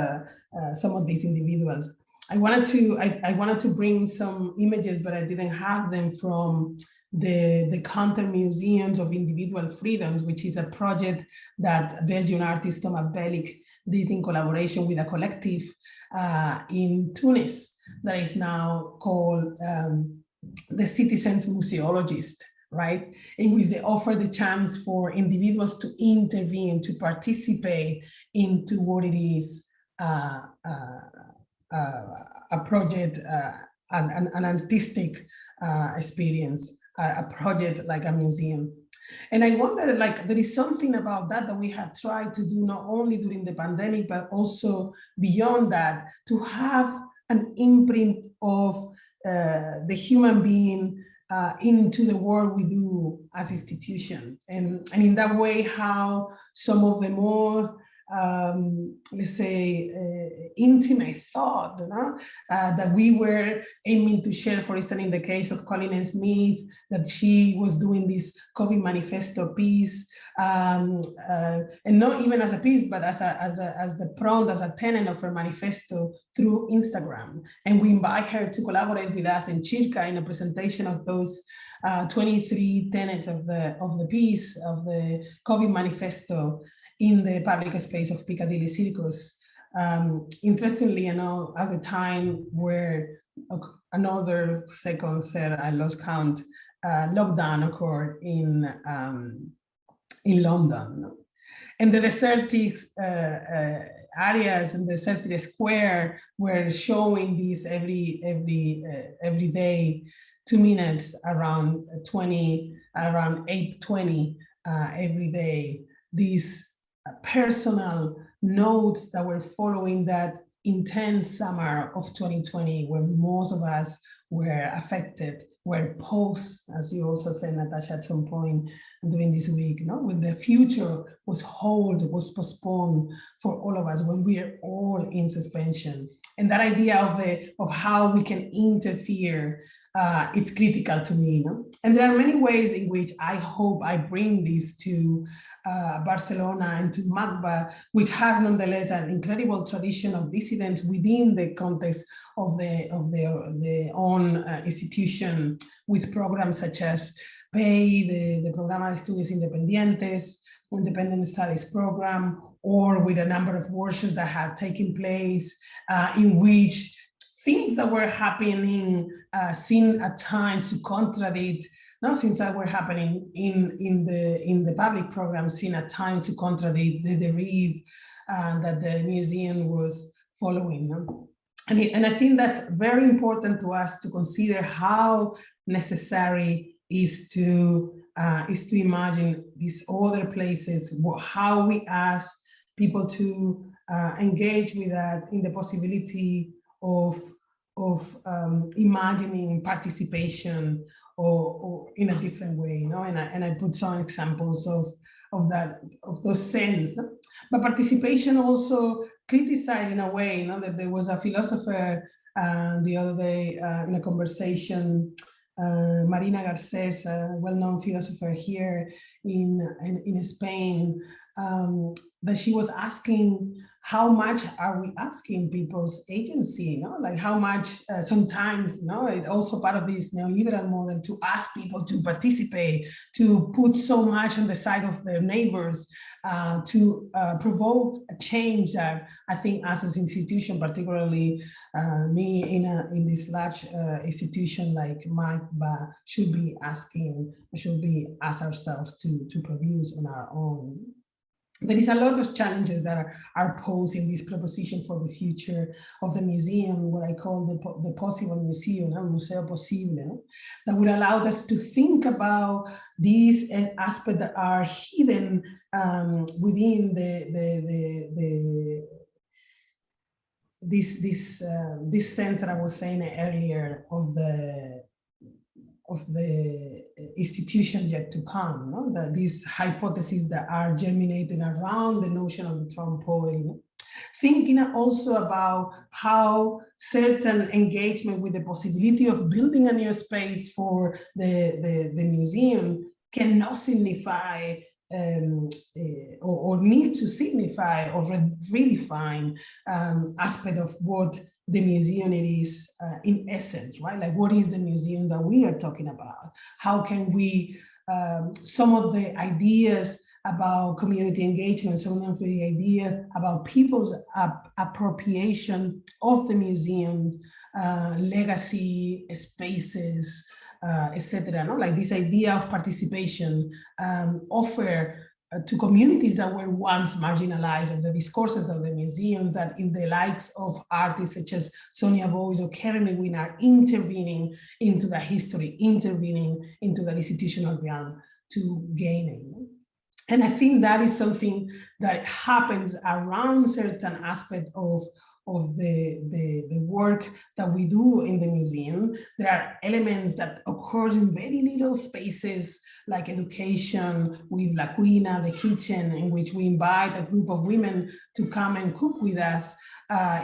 these individuals? I wanted to bring some images, but I didn't have them, from the Counter Museums of Individual Freedoms, which is a project that Belgian artist Thomas Bellic did in collaboration with a collective in Tunis that is now called the Citizens Museologist, right? In which they offer the chance for individuals to intervene, to participate into what it is a project, an artistic experience, a project like a museum. And I wonder, like, there is something about that we have tried to do not only during the pandemic, but also beyond that, to have an imprint of the human being into the work we do as institutions. And in that way, how some of the more let's say, intimate thought, you know, that we were aiming to share, for instance, in the case of Colin Smith, that she was doing this COVID manifesto piece, and not even as a piece, but as the prompt, as a tenet of her manifesto through Instagram. And we invite her to collaborate with us in Chirca in a presentation of those 23 tenets of the piece, of the COVID manifesto, in the public space of Piccadilly Circus. Interestingly, you know, at the time where another second, third, I lost count, lockdown occurred in London. And the desertic areas and the desertic square were showing this every day, 2 minutes, around 8:20 every day, these personal notes that were following that intense summer of 2020, when most of us were affected, were post, as you also said, Natasha, at some point during this week, when the future was postponed for all of us, when we are all in suspension. And that idea of how we can interfere, it's critical to me. And there are many ways in which I hope I bring this to Barcelona and to MACBA, which has nonetheless an incredible tradition of dissidents within the context of their own institution, with programs such as PEI, the Programa de Estudios Independientes, Independent Studies Program, or with a number of workshops that had taken place in which things that were happening seen at times to contradict, things that were happening in the public program seen at times to contradict the derive that the museum was following. And I think that's very important to us to consider how necessary is to imagine these other places, how we ask people to engage with that in the possibility of imagining participation or in a different way, and I put some examples of those sense. But participation also criticized in a way, that there was a philosopher the other day in a conversation, Marina Garcés, a well-known philosopher here in Spain, that she was asking, how much are we asking people's agency? Like how much sometimes, it's also part of this neoliberal model to ask people to participate, to put so much on the side of their neighbors, to provoke a change that I think as an institution, particularly me in this large institution like MACBA, should be asked ourselves to produce on our own. There is a lot of challenges that are posed in this proposition for the future of the museum, what I call the possible museum, Museo Posible, that would allow us to think about these aspects that are hidden within this sense that I was saying earlier of the institution yet to come, that these hypotheses that are germinating around the notion of the Trump poet. Thinking also about how certain engagement with the possibility of building a new space for the museum cannot signify or need to signify or redefine aspect of what the museum it is in essence, right? Like what is the museum that we are talking about? How can we, some of the ideas about community engagement, some of the ideas about people's appropriation of the museum, legacy, spaces, etc. Like this idea of participation offer to communities that were once marginalized, of the discourses of the museums, that in the likes of artists such as Sonia Boyce or Karen Lewin are intervening into the history, intervening into the institutional realm to gain it. And I think that is something that happens around certain aspects of the work that we do in the museum. There are elements that occur in very little spaces, like education with La Cuina, the kitchen, in which we invite a group of women to come and cook with us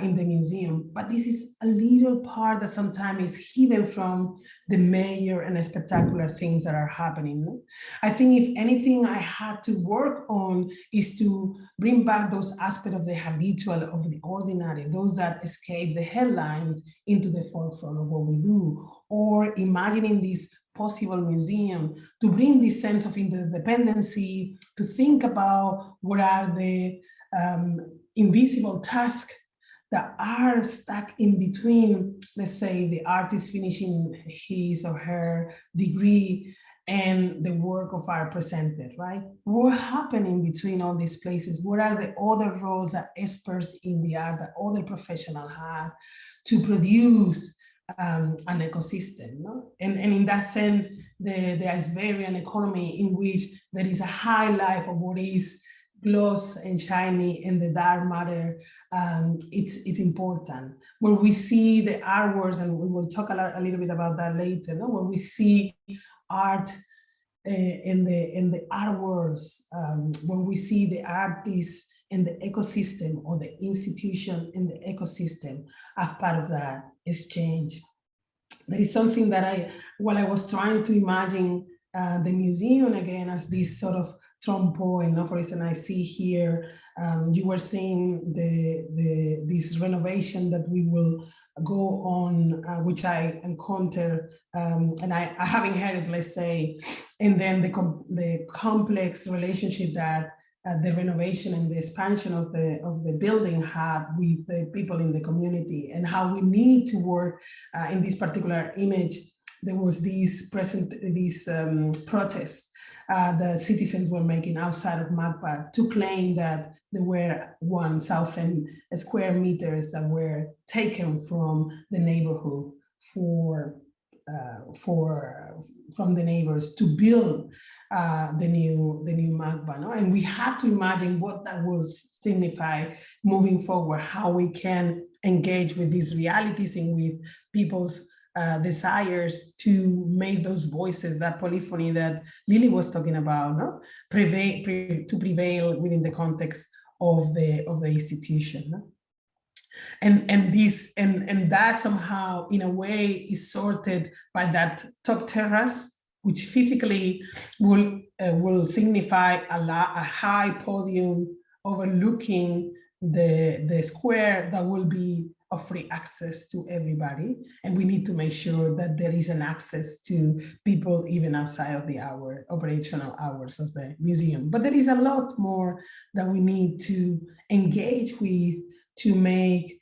in the museum. But this is a little part that sometimes is hidden from the major and spectacular things that are happening. I think if anything I had to work on is to bring back those aspects of the habitual, of the ordinary, those that escape the headlines into the forefront of what we do, or imagining this possible museum to bring this sense of interdependency, to think about what are the invisible tasks that are stuck in between, let's say, the artist finishing his or her degree and the work of art presented, right? What happened in between all these places? What are the other roles that experts in the art, that other professionals have to produce an ecosystem? No? And in that sense, the Iceberian economy, in which there is a high life of what is gloss and shiny and the dark matter, it's important. When we see the artworks, and we will talk a little bit about that later, no? When we see art in the artworks, when we see the artists in the ecosystem or the institution in the ecosystem as part of that exchange. That is something that while I was trying to imagine the museum again as this sort of strong point, no? For instance, I see here, you were saying this renovation that we will go on, which I encounter, and I haven't heard it, let's say, and then the complex relationship that the renovation and the expansion of the building have with the people in the community, and how we need to work in this particular image. There was this protest the citizens were making outside of MACBA to claim that there were 1,000 square meters that were taken from the neighborhood from the neighbors to build the new MACBA, no? And we have to imagine what that will signify moving forward, how we can engage with these realities and with people's desires to make those voices, that polyphony that Lily was talking about, no? To prevail within the context of the institution. No? And that somehow, in a way, is sorted by that top terrace, which physically will signify a high podium overlooking the square that will be of free access to everybody. And we need to make sure that there is an access to people even outside of the operational hours of the museum. But there is a lot more that we need to engage with to make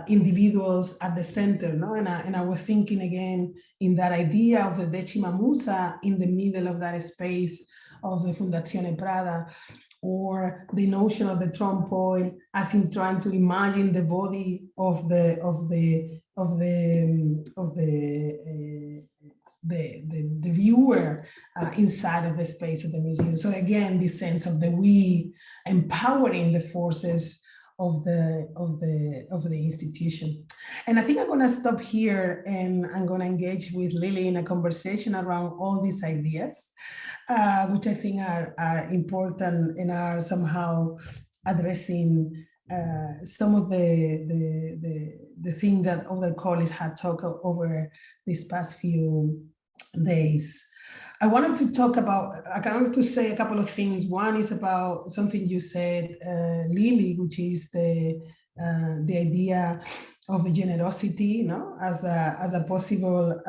individuals at the center, no? And I was thinking again in that idea of the Decima Musa in the middle of that space of the Fondazione Prada, or the notion of the trompe-l'oeil as in trying to imagine the body of the viewer inside of the space of the museum. So again, this sense of the we empowering the forces of the institution. And I think I'm going to stop here, and I'm going to engage with Lily in a conversation around all these ideas, which I think are important and are somehow addressing some of the things that other colleagues had talked over these past few days. I wanted to say a couple of things. One is about something you said, Lily, which is the idea of the generosity, no, as a possible,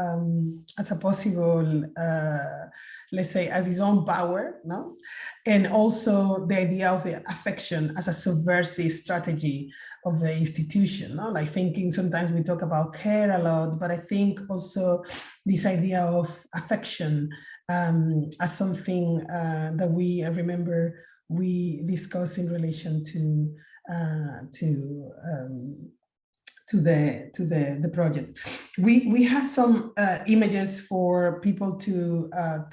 let's say, as its own power, no, and also the idea of the affection as a subversive strategy of the institution, no? Like thinking, sometimes we talk about care a lot, but I think also this idea of affection as something that I remember we discussed in relation to the project. We have some images for people to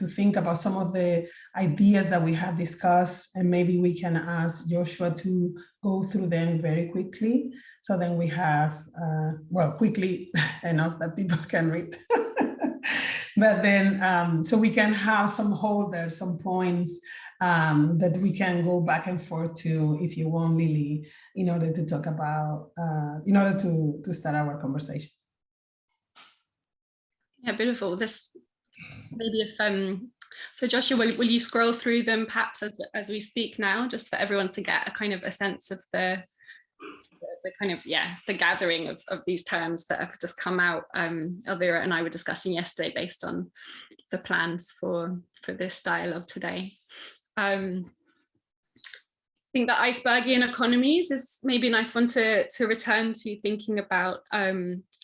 think about some of the ideas that we have discussed, and maybe we can ask Joshua to go through them very quickly. So then we have, well, quickly enough that people can read. But then, so we can have some holders, some points that we can go back and forth to, if you want, Lily, in order to talk about, in order to start our conversation. Yeah, beautiful. This maybe if so Joshua, will you scroll through them perhaps as we speak now, just for everyone to get a kind of a sense of the kind of, yeah, the gathering of these terms that have just come out. Elvira and I were discussing yesterday based on the plans for this dialogue today. I think that icebergian economies is maybe a nice one to return to, thinking about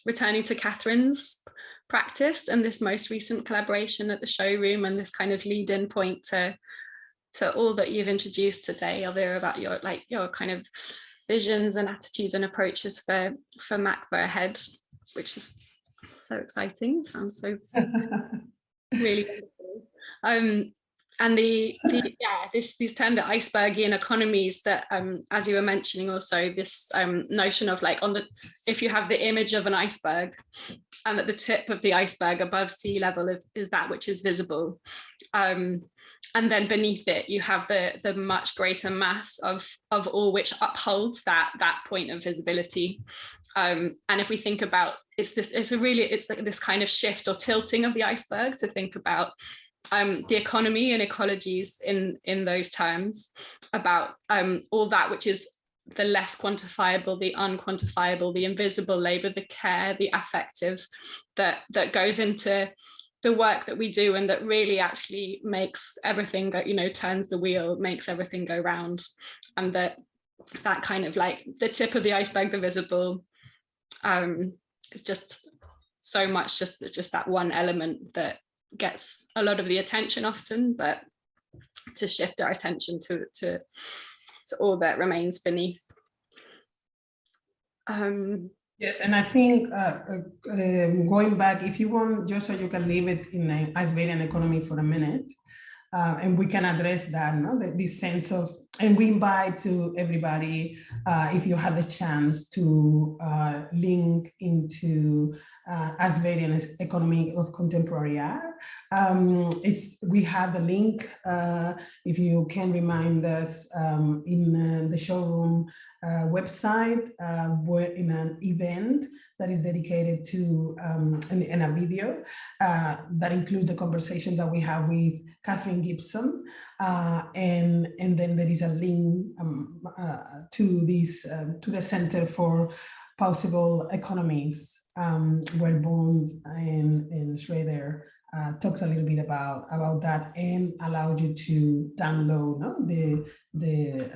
returning to Catherine's practice and this most recent collaboration at the showroom, and this kind of lead-in point to all that you've introduced today, Elvira, about your kind of visions and attitudes and approaches for MACBA ahead, which is so exciting. Sounds so really wonderful. And these term the icebergian economies that, as you were mentioning, also this notion of like if you have the image of an iceberg, and at the tip of the iceberg above sea level is that which is visible, and then beneath it you have the much greater mass of all which upholds that point of visibility. And if we think about it's this kind of shift or tilting of the iceberg to think about the economy and ecologies in those terms, about all that which is the less quantifiable, the unquantifiable, the invisible labor, the care, the affective that goes into the work that we do, and that really actually makes everything go, turns the wheel, makes everything go round. And that kind of like the tip of the iceberg, the visible, is just so much just that one element that gets a lot of the attention often, but to shift our attention to all that remains beneath. Yes, and I think going back, if you want, just so you can leave it in an icebergian economy for a minute, and we can address that, this sense of, and we invite to everybody, if you have the chance to link into icebergian economy of contemporary art. We have the link, if you can remind us, in the showroom website, we're in an event that is dedicated to in a video that includes the conversations that we have with Catherine Gibson, and then there is a link to this to the Center for Possible Economies, where Bond and Schrader talked a little bit about that and allowed you to download the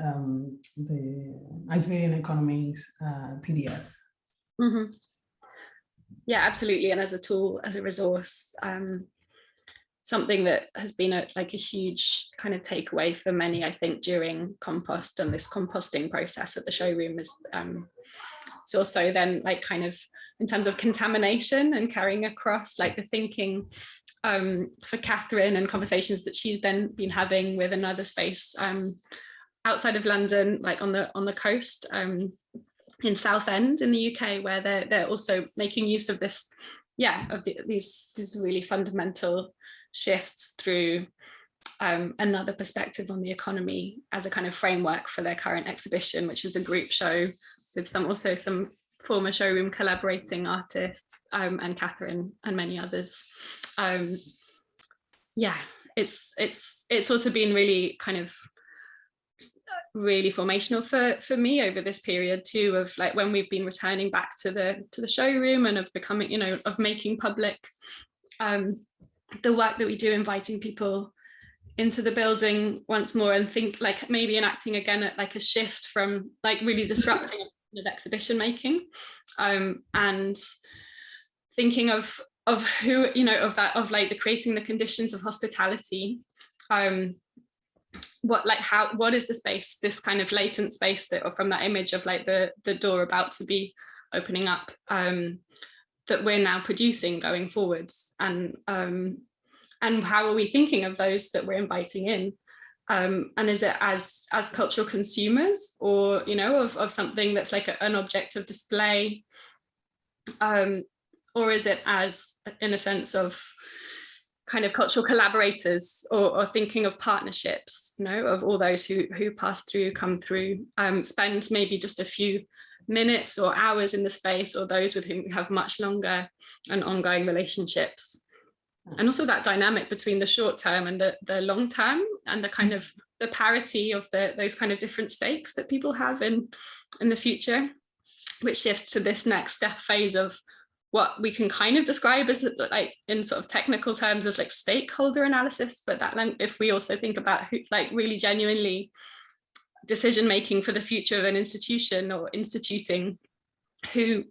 icebergian economies PDF. Mm-hmm. Yeah, absolutely. And as a tool, as a resource, something that has been a huge kind of takeaway for many, I think, during compost and this composting process at the showroom is it's also then like kind of in terms of contamination and carrying across like the thinking for Catherine and conversations that she's then been having with another space outside of London, like on the coast, in Southend in the UK, where they're also making use of this, these really fundamental shifts through another perspective on the economy as a kind of framework for their current exhibition, which is a group show with some former showroom collaborating artists, and Catherine and many others. It's also been really kind of really formational for me over this period too, of like when we've been returning back to the showroom and of becoming, of making public the work that we do, inviting people into the building once more, and think like maybe enacting again at like a shift from like really disrupting of exhibition making, and thinking of who, of like the creating the conditions of hospitality, what is the space, this kind of latent space that, or from that image of like the door about to be opening up, that we're now producing going forwards, and how are we thinking of those that we're inviting in, and is it as cultural consumers, or of something that's like an object of display, or is it as, in a sense, of kind of cultural collaborators, or thinking of partnerships, of all those who pass through, come through, spend maybe just a few minutes or hours in the space, or those with whom we have much longer and ongoing relationships. And also that dynamic between the short term and the long term, and the kind of the parity of those kind of different stakes that people have in the future, which shifts to this next step phase of what we can kind of describe as, like, in sort of technical terms, as like stakeholder analysis, but that if we also think about who, like, really genuinely decision making for the future of an institution or instituting, who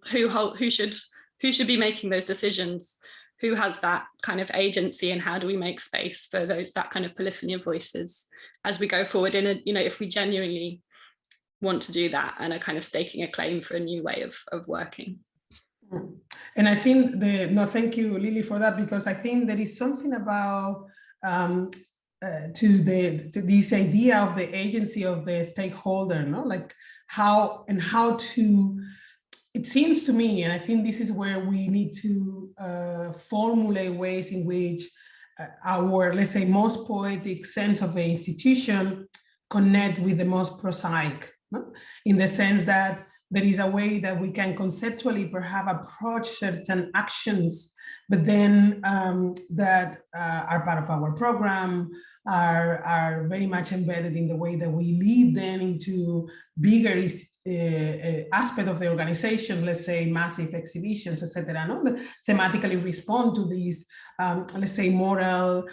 should be making those decisions, who has that kind of agency, and how do we make space for that kind of polyphony of voices as we go forward in a, if we genuinely want to do that and are kind of staking a claim for a new way of working. And I think thank you, Lily, for that, because I think there is something about to this idea of the agency of the stakeholder, no? Like how to, it seems to me, and I think this is where we need to formulate ways in which our, let's say, most poetic sense of the institution connect with the most prosaic, no? In the sense that there is a way that we can conceptually perhaps approach certain actions, but then that are part of our program, are very much embedded in the way that we lead them into bigger aspect of the organization, let's say massive exhibitions, etc. No? That thematically respond to these, let's say, moral,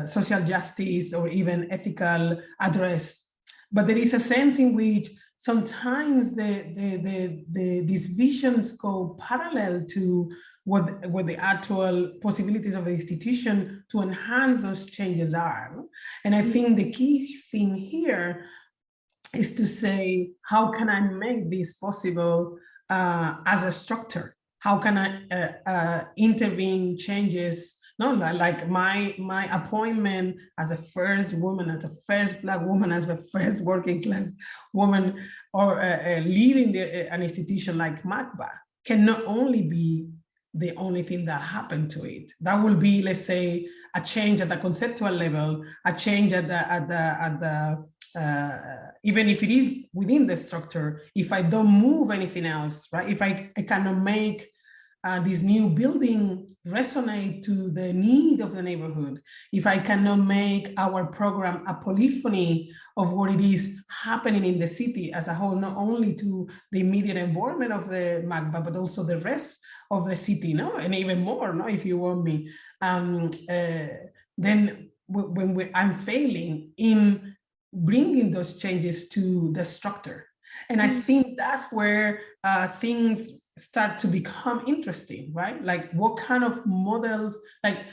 social justice, or even ethical address. But there is a sense in which sometimes these visions go parallel to what the actual possibilities of the institution to enhance those changes are. And I think the key thing here is to say, how can I make this possible as a structure? How can I intervene changes? No, like my appointment as a first woman, as a first Black woman, as a first working class woman, or leading an institution like MACBA can not only be the only thing that happened to it. That will be, let's say, a change at the conceptual level, a change at the even if it is within the structure, if I don't move anything else, right? If I cannot make this new building resonate to the need of the neighborhood, if I cannot make our program a polyphony of what it is happening in the city as a whole, not only to the immediate environment of the MACBA, but also the rest of the city, no? And even more, no? If you want me, then when I'm failing in bringing those changes to the structure. And I think that's where things start to become interesting, right? Like what kind of models, like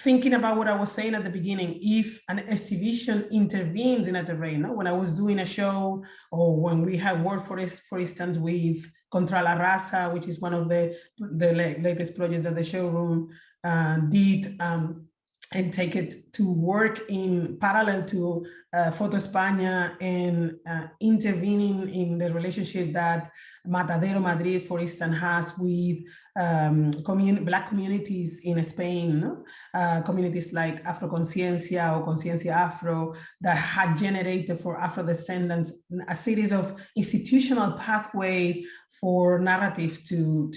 thinking about what I was saying at the beginning, if an exhibition intervenes in a terrain, no? When I was doing a show, or when we had worked, for instance, with Contra la Raza, which is one of the latest projects that the showroom did, and take it to work in parallel to Foto España, and intervening in the relationship that Matadero Madrid, for instance, has with Black communities in Spain, no? Communities like Afroconciencia or Conciencia Afro, that had generated for Afro-descendants a series of institutional pathway for narrative to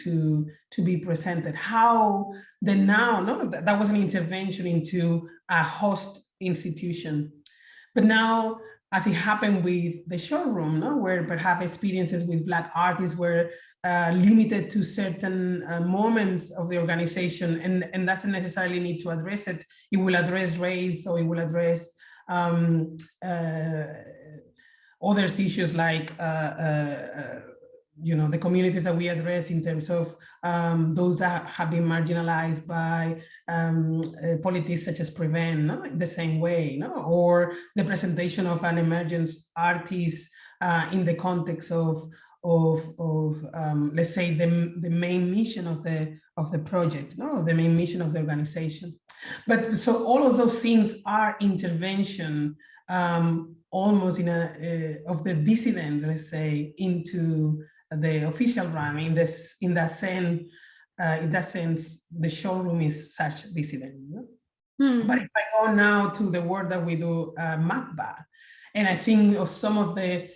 be presented. How then now, no, that was an intervention into a host institution. But now, as it happened with the showroom, no, where perhaps experiences with Black artists were limited to certain moments of the organization, and doesn't necessarily need to address it. It will address race, or it will address other issues like you know, the communities that we address in terms of those that have been marginalized by politics such as Prevent, no? The same way, no? Or the presentation of an emergent artist in the context of let's say the main mission of the project, no? The main mission of the organization. But so all of those things are intervention almost in of the dissidents, let's say, into the official run. In that sense, the showroom is such dissident. But if I go now to the work that we do, MACBA, and I think of some of the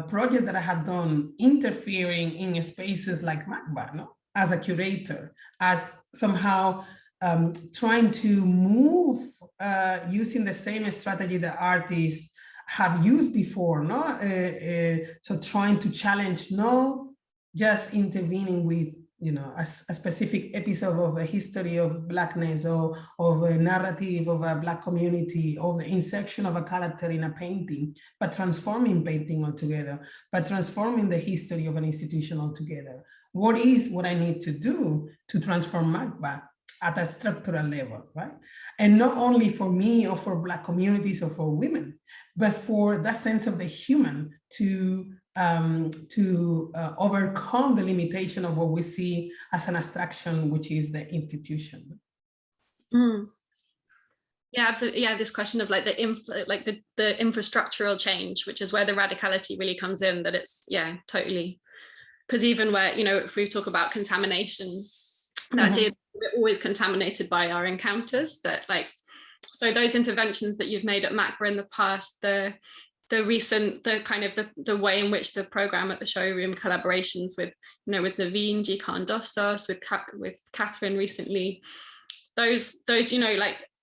projects that I have done interfering in spaces like MACBA, no? As a curator, as somehow trying to move using the same strategy that artists have used before, no? So trying to challenge, no just intervening with, you know, a specific episode of the history of Blackness, or of a narrative of a Black community, or the insertion of a character in a painting, but transforming painting altogether, but transforming the history of an institution altogether. What I need to do to transform MACBA at a structural level, right? And not only for me or for Black communities or for women, but for that sense of the human to overcome the limitation of what we see as an abstraction, which is the institution. Yeah, absolutely. Yeah, this question of like the infrastructural change, which is where the radicality really comes in. That it's totally, because even where if we talk about contamination, that we're always contaminated by our encounters. That so those interventions that you've made at MACBA in the past, the way in which the program at the showroom collaborations with with Naveen, Jikan Dosos, with Catherine recently, those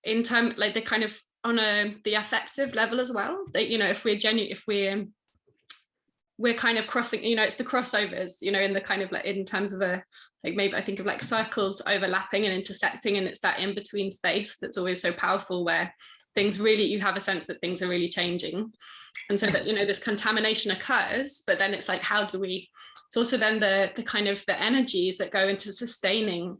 in term the kind of on the affective level as well, that if we're kind of crossing, it's the crossovers, in the kind of in terms of maybe I think of circles overlapping and intersecting, and it's that in between space that's always so powerful, where things really, you have a sense that things are really changing. And so that this contamination occurs, but then it's how do we, it's also then the kind of the energies that go into sustaining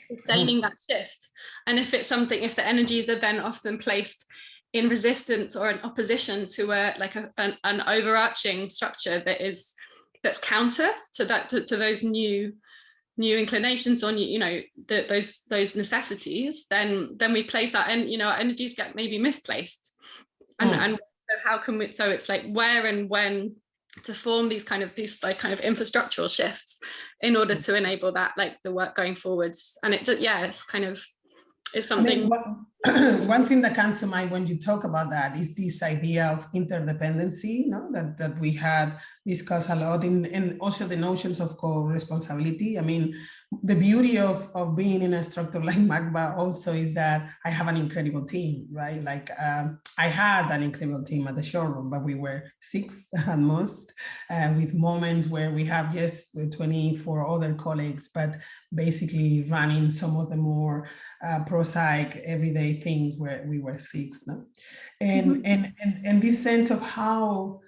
that shift. And if it's something, if the energies are then often placed in resistance or in opposition to an overarching structure that's counter to that, to those new inclinations or those necessities, then we place that, and our energies get maybe misplaced. And so how can we, so it's where and when to form these kind of infrastructural shifts in order to enable that, the work going forwards. And it's something. One thing that comes to mind when you talk about that is this idea of interdependency, that we had discussed a lot, and also the notions of co-responsibility. I mean, the beauty of being in a structure like MACBA also is that I have an incredible team, right? I had an incredible team at the showroom, but we were 6 at most, with moments where we have just 24 other colleagues, but basically running some of the more prosaic everyday things where we were 6. And this sense of how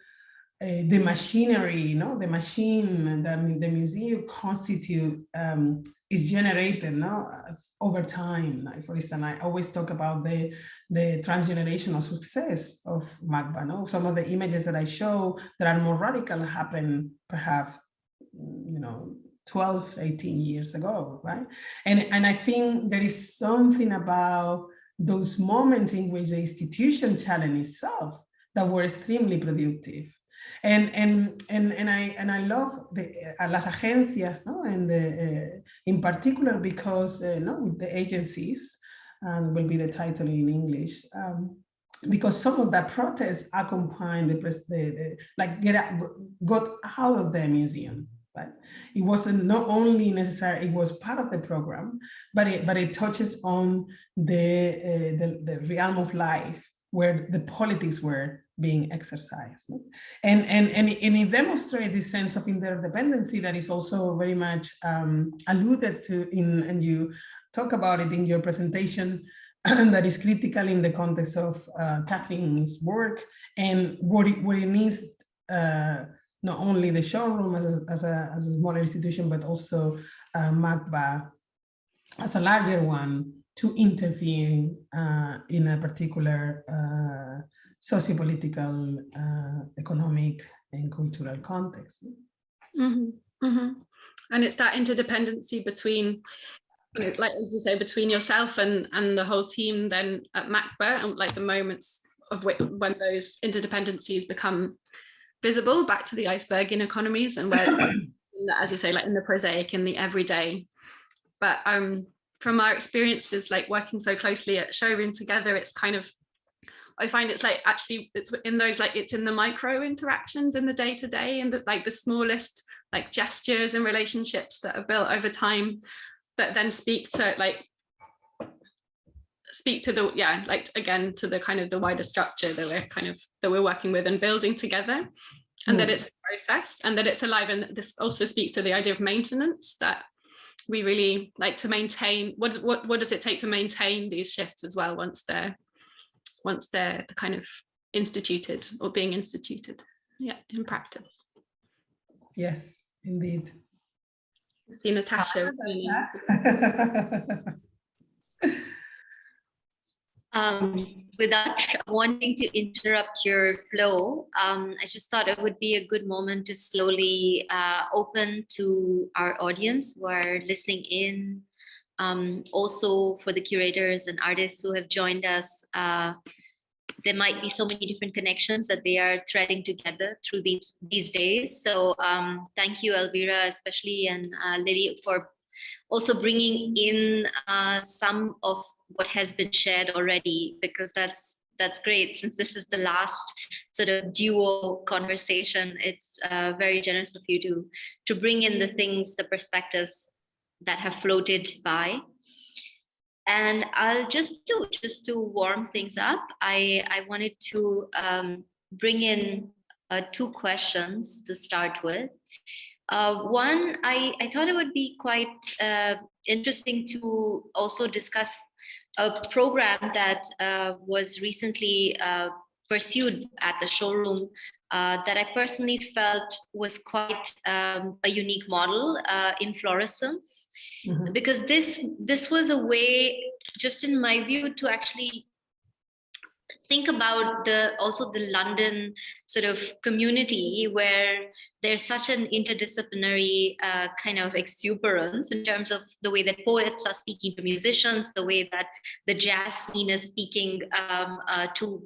the machinery, the machine, the museum constitute is generated over time. For instance, I always talk about the transgenerational success of MACBA. Some of the images that I show that are more radical happen perhaps 12, 18 years ago, right? And I think there is something about those moments in which the institution challenged itself that were extremely productive. And I love las agencias, and in particular because with the agencies, and will be the title in English, because some of that protest accompanied got out of the museum. Right? It wasn't not only necessary; it was part of the program, but it touches on the realm of life where the politics were being exercised, and it demonstrates this sense of interdependency that is also very much alluded to and you talk about it in your presentation, that is critical in the context of Catherine's work and what it means. Not only the showroom as a smaller institution, but also MACBA as a larger one to intervene in a particular socio-political, economic, and cultural context. And it's that interdependency between, as you say, between yourself and the whole team then at MACBA, and the moments of when those interdependencies become visible back to the iceberg in economies, and where, as you say, in the prosaic, in the everyday. But from our experiences, working so closely at showroom together, it's I find it's actually it's in those it's in the micro interactions in the day-to-day, and the smallest gestures and relationships that are built over time that then speak to the again to the kind of the wider structure that we're working with and building together, and that it's a process and that it's alive. And this also speaks to the idea of maintenance, that we really like to maintain. What does it take to maintain these shifts as well once they're kind of instituted or being instituted, in practice? Yes, indeed. I see Natasha. Without wanting to interrupt your flow, I just thought it would be a good moment to slowly open to our audience who are listening in Also for the curators and artists who have joined us, there might be so many different connections that they are threading together through these days. So thank you, Elvira, especially, and Lily, for also bringing in some of what has been shared already, because that's great. Since this is the last sort of duo conversation, it's very generous of you to bring in the things, the perspectives that have floated by. And I'll just to warm things up, I wanted to bring in 2 questions to start with. One, I thought it would be quite interesting to also discuss a program that was recently pursued at the showroom that I personally felt was quite a unique model, inflorescence. Mm-hmm. Because this was a way, just in my view, to actually think about also the London sort of community, where there's such an interdisciplinary kind of exuberance in terms of the way that poets are speaking to musicians, the way that the jazz scene is speaking to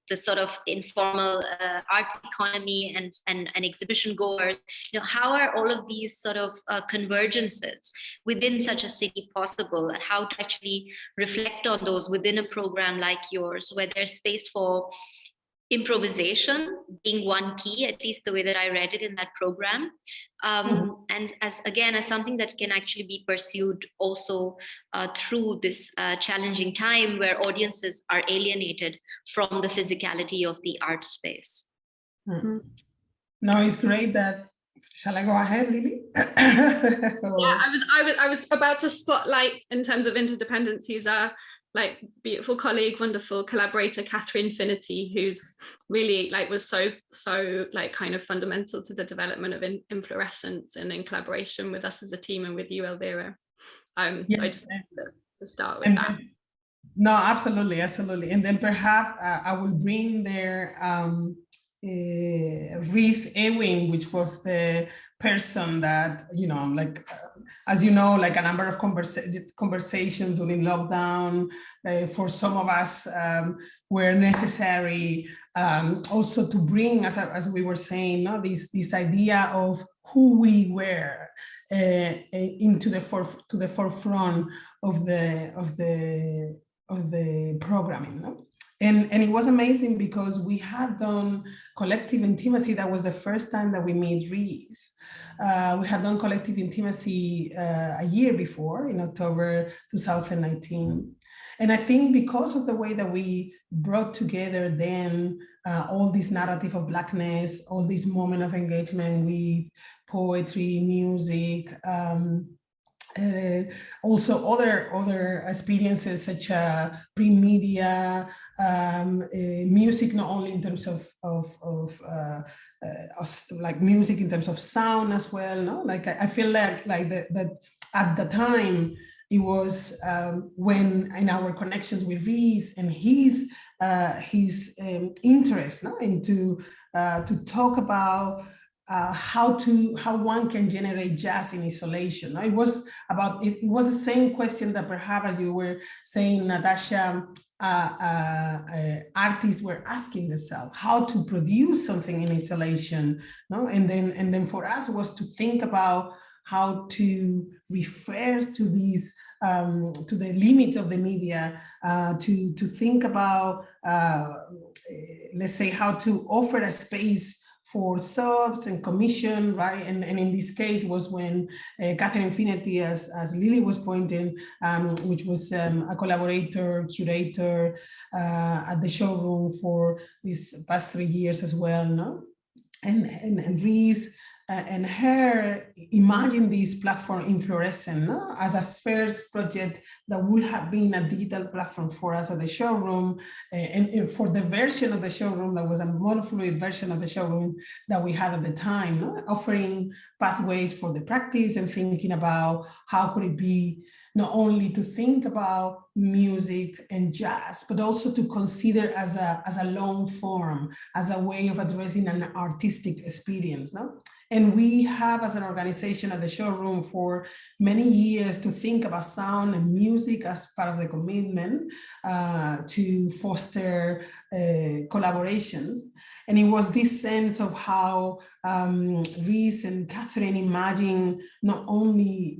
the sort of informal arts economy and exhibition goers. You know, how are all of these sort of convergences within such a city possible, and how to actually reflect on those within a program like yours, where there's space for improvisation being one key, at least the way that I read it in that program. And as something that can actually be pursued also through this challenging time where audiences are alienated from the physicality of the art space. Mm-hmm. No, it's great that. Shall I go ahead, Lily? Yeah, I was about to spotlight, in terms of interdependencies, like beautiful colleague, wonderful collaborator Catherine Finity, who's really was so like kind of fundamental to the development of inflorescence and in collaboration with us as a team and with you, Elvira. Yes. So I just wanted to start with that. No, absolutely. And then perhaps I will bring there Rhys Ewing, which was the person that, as you know, like a number of conversations during lockdown for some of us were necessary, also to bring, as we were saying, this idea of who we were into the forefront of the programming. And it was amazing because we had done collective intimacy. That was the first time that we made Rhys. We had done collective intimacy a year before, in October 2019. And I think because of the way that we brought together then all this narrative of Blackness, all this moment of engagement with poetry, music, also other experiences such as print media, music, not only in terms of like music in terms of sound as well. No, like I feel like that at the time it was when in our connections with Rhys and his interest, into to talk about how one can generate jazz in isolation. It was the same question that perhaps, as you were saying, Natasha, artists were asking themselves how to produce something in isolation. No? And then for us it was to think about how to refer to these to the limits of the media, to think about let's say how to offer a space for thoughts and commission, right? And in this case was when Catherine Finity, as Lily was pointing, which was a collaborator, curator at the showroom for these past 3 years as well, no? And Rhys and her imagined this platform Inflorescent, no? As a first project that would have been a digital platform for us at the showroom, and for the version of the showroom that was a monofluid version of the showroom that we had at the time, no? Offering pathways for the practice and thinking about how could it be not only to think about music and jazz, but also to consider as a long form, as a way of addressing an artistic experience. No? And we have, as an organization at the showroom, for many years to think about sound and music as part of the commitment to foster collaborations. And it was this sense of how Reese and Catherine imagine not only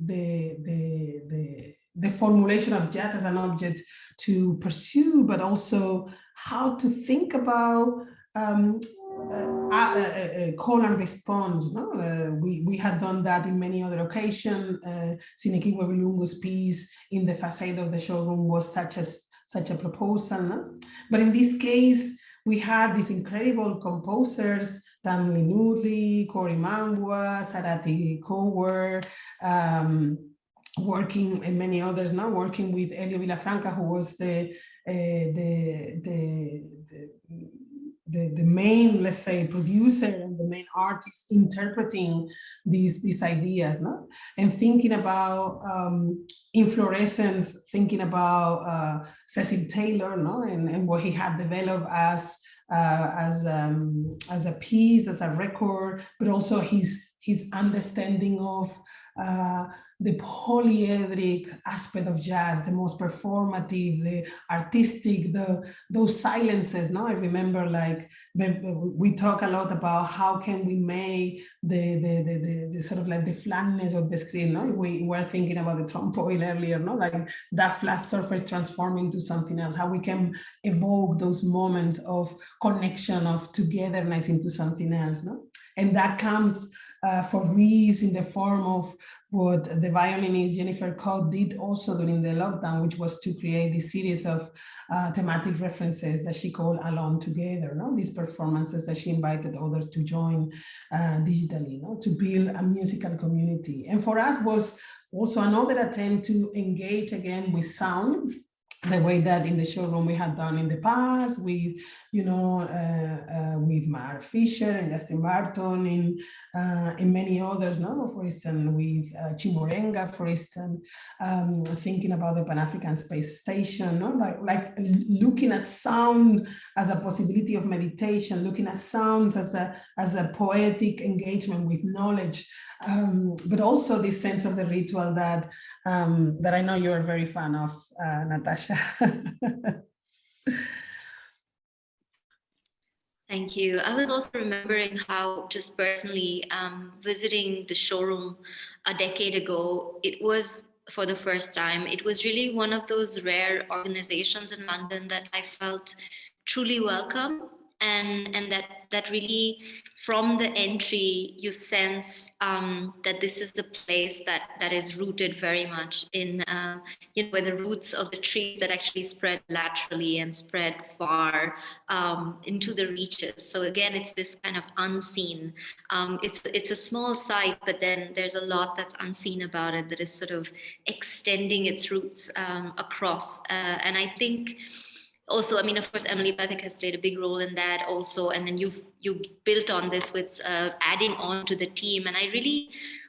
the formulation of jazz as an object to pursue, but also how to think about call and response. No? We had done that in many other occasions. Sinekiwe Bulungu's piece in the facade of the showroom was such a proposal. No? But in this case, we had these incredible composers, Tamli Nuri, Cory Mangwa, Sarati Kower, working, and many others now, working with Elio Villafranca, who was the main, let's say, producer and the main artist interpreting these ideas, no? And thinking about inflorescence, thinking about Cecil Taylor, no? And what he had developed as a piece, as a record, but also his understanding of the polyedric aspect of jazz, the most performative, the artistic, those silences. No, I remember, like, we talk a lot about how can we make the sort of like the flatness of the screen. No, we were thinking about the tromboil earlier. No, like that flat surface transforming into something else. How we can evoke those moments of connection, of togetherness into something else. No, and that comes for Reese in the form of what the violinist Jennifer Codd did also during the lockdown, which was to create this series of thematic references that she called Alone Together, no? These performances that she invited others to join digitally, no? To build a musical community. And for us was also another attempt to engage again with sound, the way that in the showroom we had done in the past with, you know, with Mar Fisher and Justin Barton and many others, no? For instance, with Chimurenga, for instance, thinking about the Pan-African Space Station, no? Like looking at sound as a possibility of meditation, looking at sounds as a poetic engagement with knowledge, but also this sense of the ritual that I know you're a very fan of, Natasha. Thank you. I was also remembering how, just personally, visiting the showroom a decade ago, it was, for the first time, it was really one of those rare organizations in London that I felt truly welcome, and that really, from the entry, you sense that this is the place that is rooted very much in, you know, where the roots of the trees that actually spread laterally and spread far into the reaches. So again, it's this kind of unseen. It's a small site, but then there's a lot that's unseen about it, that is sort of extending its roots across. And I think also, I mean, of course, Emily Pathak has played a big role in that also. And then you built on this with adding on to the team. And I really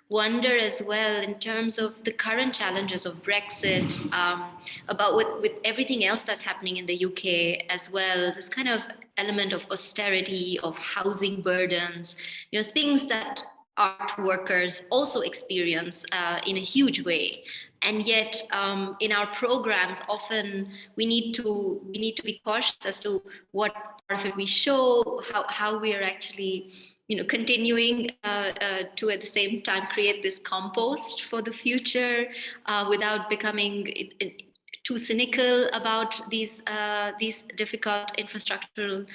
wonder as well, in terms of the current challenges of Brexit, about with everything else that's happening in the UK as well, this kind of element of austerity, of housing burdens, you know, things that art workers also experience in a huge way. And yet, in our programs, often we need to be cautious as to what part of it we show, how we are actually, you know, continuing to at the same time create this compost for the future without becoming too cynical about these difficult infrastructural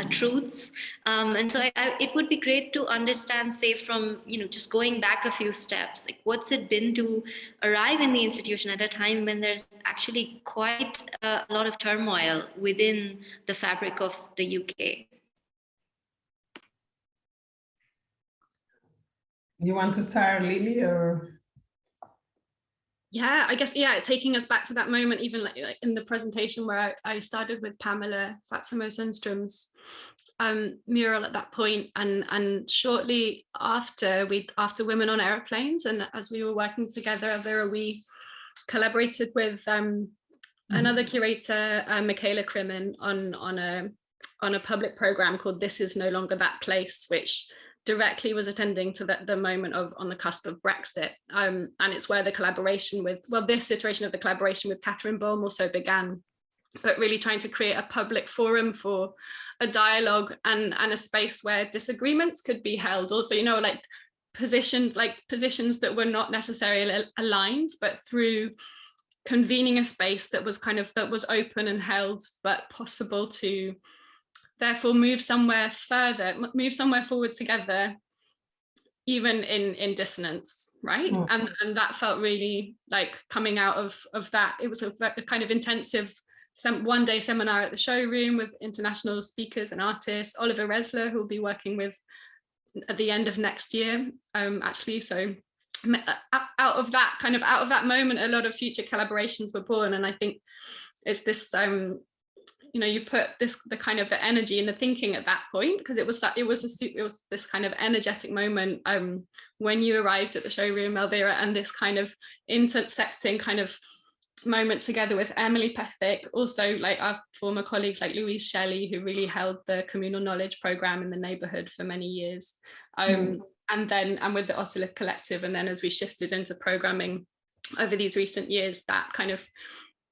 truths. And so it would be great to understand, say, from, you know, just going back a few steps, like what's it been to arrive in the institution at a time when there's actually quite a lot of turmoil within the fabric of the UK. You want to start, Lily, or? Yeah, I guess, yeah, taking us back to that moment, even like in the presentation where I started with Pamela Fatsimo Sundstrom's mural at that point, and shortly after Women on Aeroplanes, and as we were working together, Elvira, we collaborated with another curator, Michaela Crimin, on a public program called This Is No Longer That Place, which directly was attending to the moment of on the cusp of Brexit. And it's where the collaboration with, well, this iteration of the collaboration with Catherine Bohm also began, but really trying to create a public forum for a dialogue and a space where disagreements could be held. Also, you know, like positions that were not necessarily aligned, but through convening a space that was open and held, but possible to therefore move somewhere forward together, even in dissonance, right? And that felt really like coming out of that. It was a kind of intensive one-day seminar at the showroom with international speakers and artists, Oliver Resler, who will be working with at the end of next year, actually. So out of that moment, a lot of future collaborations were born. And I think it's this, you know, you put the energy and the thinking at that point, because it was this kind of energetic moment when you arrived at the showroom, Elvira, and this kind of intersecting kind of moment together with Emily Pethick, also like our former colleagues like Louise Shelley, who really held the communal knowledge program in the neighborhood for many years, and with the Otolith Collective. And then as we shifted into programming over these recent years, that kind of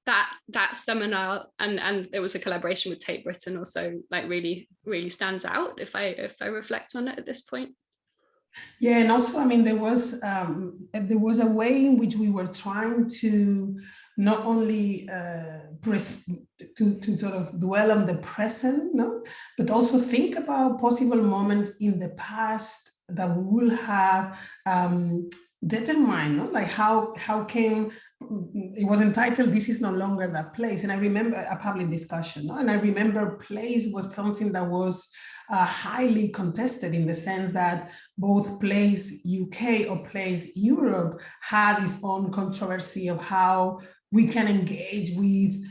that seminar and there was a collaboration with Tate Britain also like really stands out if I reflect on it at this point. Yeah, and also, I mean, there was a way in which we were trying to not only to sort of dwell on the present, no, but also think about possible moments in the past that we will have determined, no? Like how can, it was entitled "This Is No Longer That Place," and I remember a public discussion, no? And I remember place was something that was highly contested, in the sense that both Place UK or Place Europe had its own controversy of how we can engage with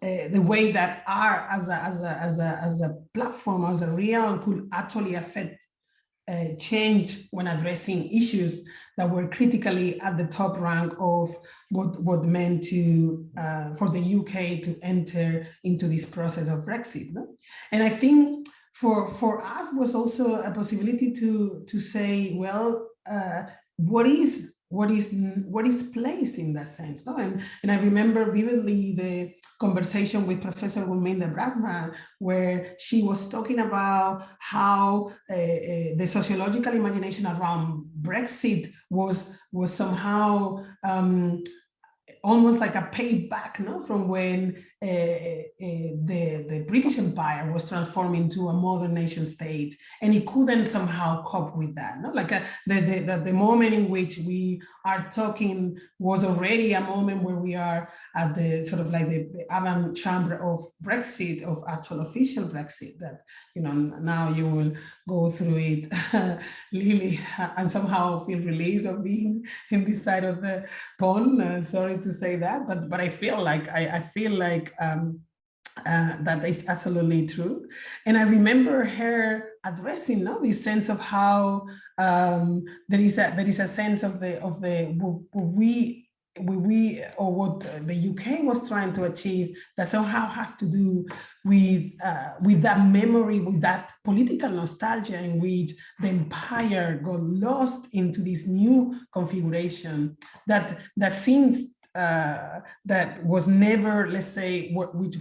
the way that art as a platform, as a realm, could actually affect change when addressing issues that were critically at the top rank of what meant to for the UK to enter into this process of Brexit. No? And I think for us was also a possibility to say, well, what is place in that sense? No? And I remember vividly the conversation with Professor Gurminder Brahma, where she was talking about how the sociological imagination around Brexit was somehow almost like a payback, no, from when the British Empire was transformed into a modern nation state, and it couldn't somehow cope with that. No, like the moment in which we are talking was already a moment where we are at the sort of like the avant-chambre of Brexit, of actual official Brexit. That, you know, now you will go through it, Lily, and somehow feel relieved of being in this side of the pond. Sorry to say that, but I feel like that is absolutely true. And I remember her addressing, no, this sense of how there is a sense of what the UK was trying to achieve that somehow has to do with that memory, with that political nostalgia in which the empire got lost into this new configuration that seems that was never, let's say, with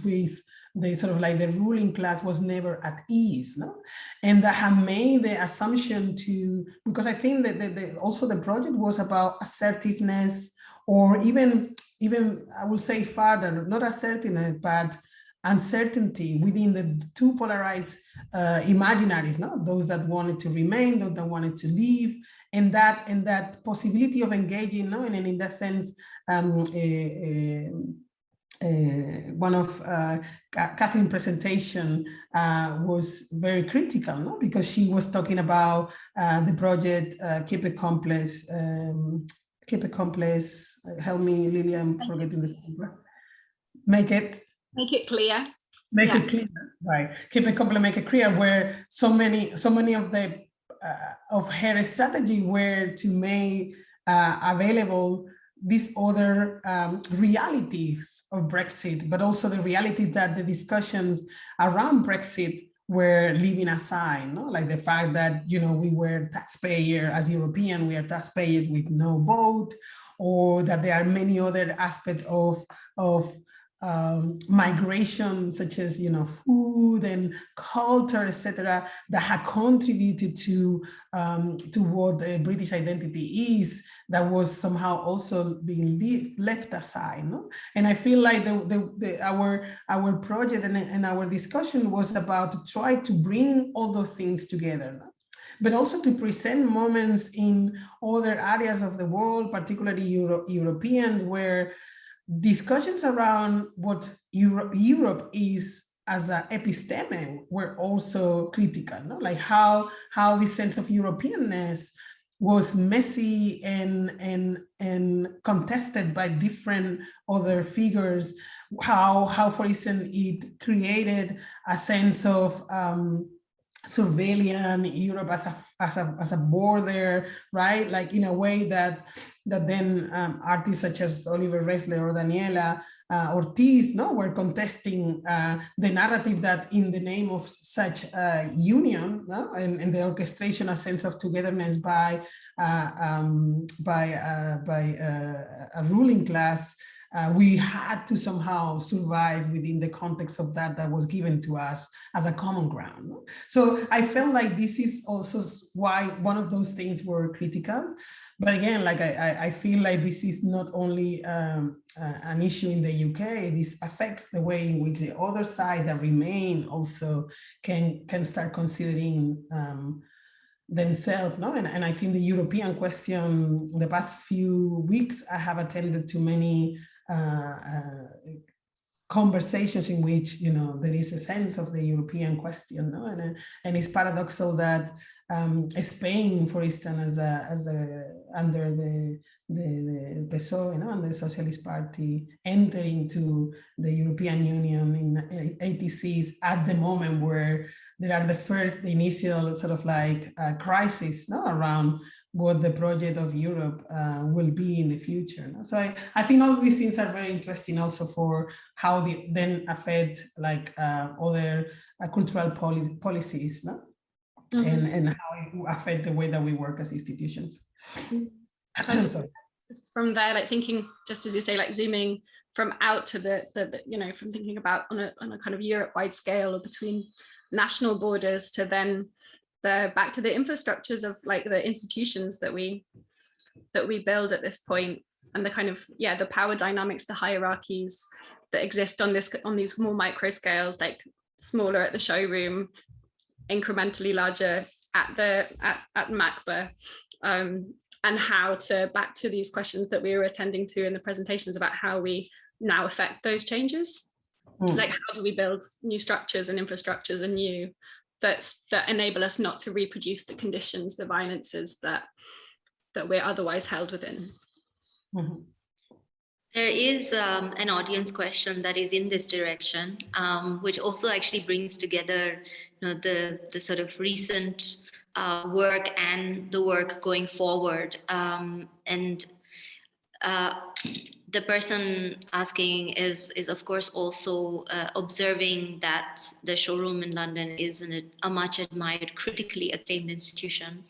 the sort of like the ruling class was never at ease, no? And that had made the assumption to, because I think that also the project was about assertiveness, or even I will say further, not assertiveness, but uncertainty within the two polarized imaginaries, no? Those that wanted to remain, those that wanted to leave, and that possibility of engaging, no? And in that sense, one of Catherine's presentation was very critical, no? Because she was talking about the project Keep It Complex. Help me, Lily, I'm forgetting this. Make it clear. Make it clear, right? Keep it complex, make it clear. Where so many of the of her strategy were to make available these other realities of Brexit, but also the reality that the discussions around Brexit were leaving aside, no? Like the fact that, you know, we were taxpayer as European, we are taxpayers with no vote, or that there are many other aspects of migration, such as, you know, food and culture, etc., that have contributed to what the British identity is, that was somehow also being left aside. No? And I feel like our project and our discussion was about to try to bring all those things together. No? But also to present moments in other areas of the world, particularly European, where discussions around what Europe is as an episteme were also critical, no? Like how this sense of Europeanness was messy and contested by different other figures. How, for instance, it created a sense of surveillance Europe as a border, right? Like in a way that then artists such as Oliver Ressler or Daniela Ortiz, no, were contesting the narrative that in the name of such union, no, and the orchestration, a sense of togetherness by a ruling class, we had to somehow survive within the context of that was given to us as a common ground. So I felt like this is also why one of those things were critical. But again, like I feel like this is not only an issue in the UK, this affects the way in which the other side that remain also can start considering themselves, no? And I think the European question, the past few weeks, I have attended to many conversations in which, you know, there is a sense of the European question, no? And it's paradoxical that Spain, for instance, as under the PSOE, you know, and the Socialist Party, entered into the European Union in 86 at the moment where there are the initial sort of like crisis, no, around what the project of Europe will be in the future. No? So I think all these things are very interesting also for how they then affect like other cultural policies, no? Mm-hmm. and how it will affect the way that we work as institutions. Sorry. From there, like thinking, just as you say, like zooming from out to the you know, from thinking about on a kind of Europe-wide scale or between national borders to then back to the infrastructures of like the institutions that we build at this point, and the kind of, yeah, the power dynamics, the hierarchies that exist on these more micro scales, like smaller at the showroom, incrementally larger at MACBA, and how to back to these questions that we were attending to in the presentations about how we now affect those changes. Like how do we build new structures and infrastructures anew that enable us not to reproduce the conditions, the violences that we're otherwise held within. Mm-hmm. There is an audience question that is in this direction, which also actually brings together, you know, the sort of recent work and the work going forward. The person asking is of course also observing that the showroom in London is a much admired, critically acclaimed institution.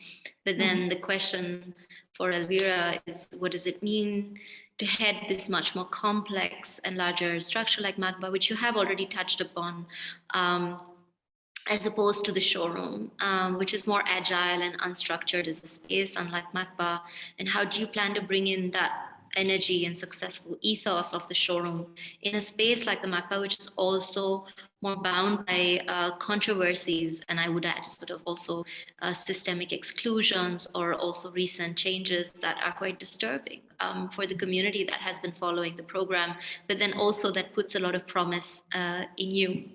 But then the question for Elvira is, what does it mean to head this much more complex and larger structure like MACBA, which you have already touched upon, as opposed to the showroom, which is more agile and unstructured as a space, unlike MACBA? And how do you plan to bring in that energy and successful ethos of the showroom in a space like the MACBA, which is also more bound by controversies, and I would add sort of also systemic exclusions, or also recent changes that are quite disturbing for the community that has been following the program, but then also that puts a lot of promise in you?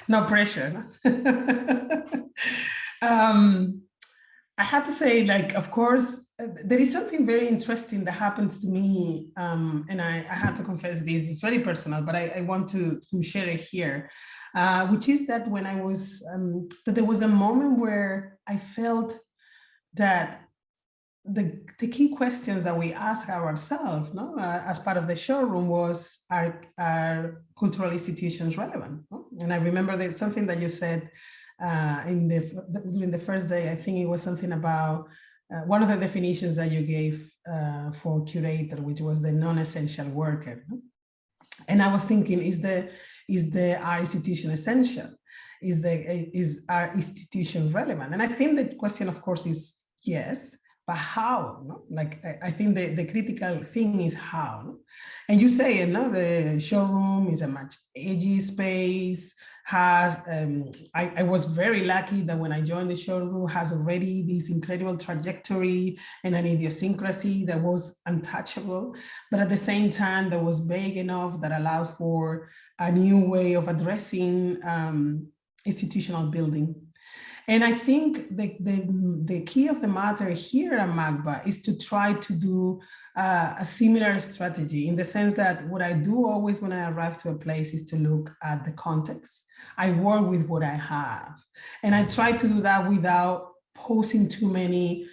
No pressure. I have to say, like, of course, there is something very interesting that happens to me, and I have to confess this, it's very personal, but I want to share it here, which is that when I was, that there was a moment where I felt that the key questions that we ask ourselves, no, as part of the showroom was, are cultural institutions relevant? No? And I remember that something that you said during the first day. I think it was something about one of the definitions that you gave for curator, which was the non-essential worker. No? And I was thinking, is our institution essential? Is our institution relevant? And I think the question, of course, is yes. But how? No? Like, I think the critical thing is how. No? And you say, the showroom is a much edgy space, has, I was very lucky that when I joined the showroom, has already this incredible trajectory and an idiosyncrasy that was untouchable, but at the same time, that was big enough that allowed for a new way of addressing institutional building. And I think the key of the matter here at MACBA is to try to do a similar strategy, in the sense that what I do always when I arrive to a place is to look at the context. I work with what I have. And I try to do that without posing too many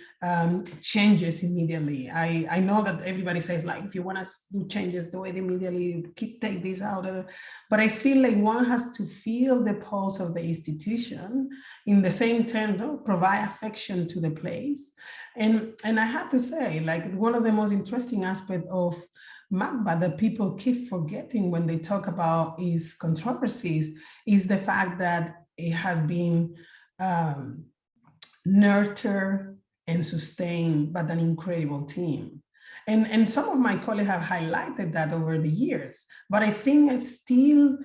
changes immediately. I know that everybody says, like, if you want to do changes, do it immediately, take this out of it. But I feel like one has to feel the pulse of the institution, in the same term, provide affection to the place. And I have to say, like, one of the most interesting aspects of MACBA that people keep forgetting when they talk about its controversies is the fact that it has been nurtured and sustained by an incredible team. And some of my colleagues have highlighted that over the years, but I think it's still,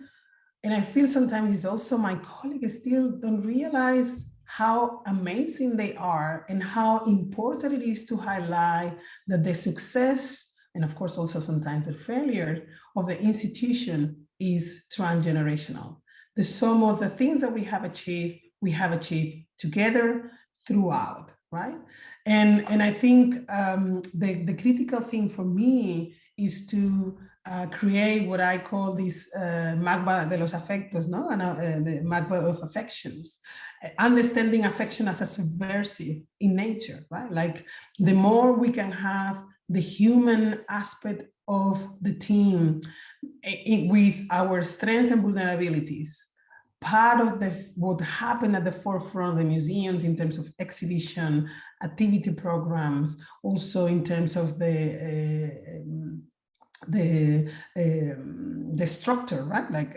and I feel sometimes it's also my colleagues still don't realize how amazing they are and how important it is to highlight that the success, and of course also sometimes the failure of the institution, is transgenerational. The sum of the things that we have achieved together throughout, right? And I think the critical thing for me is to create what I call this MACBA de los afectos, no? And the MACBA of affections, understanding affection as a subversive in nature, right? Like, the more we can have the human aspect of the team with our strengths and vulnerabilities, part of what happened at the forefront of the museums in terms of exhibition, activity programs, also in terms of the structure, right? Like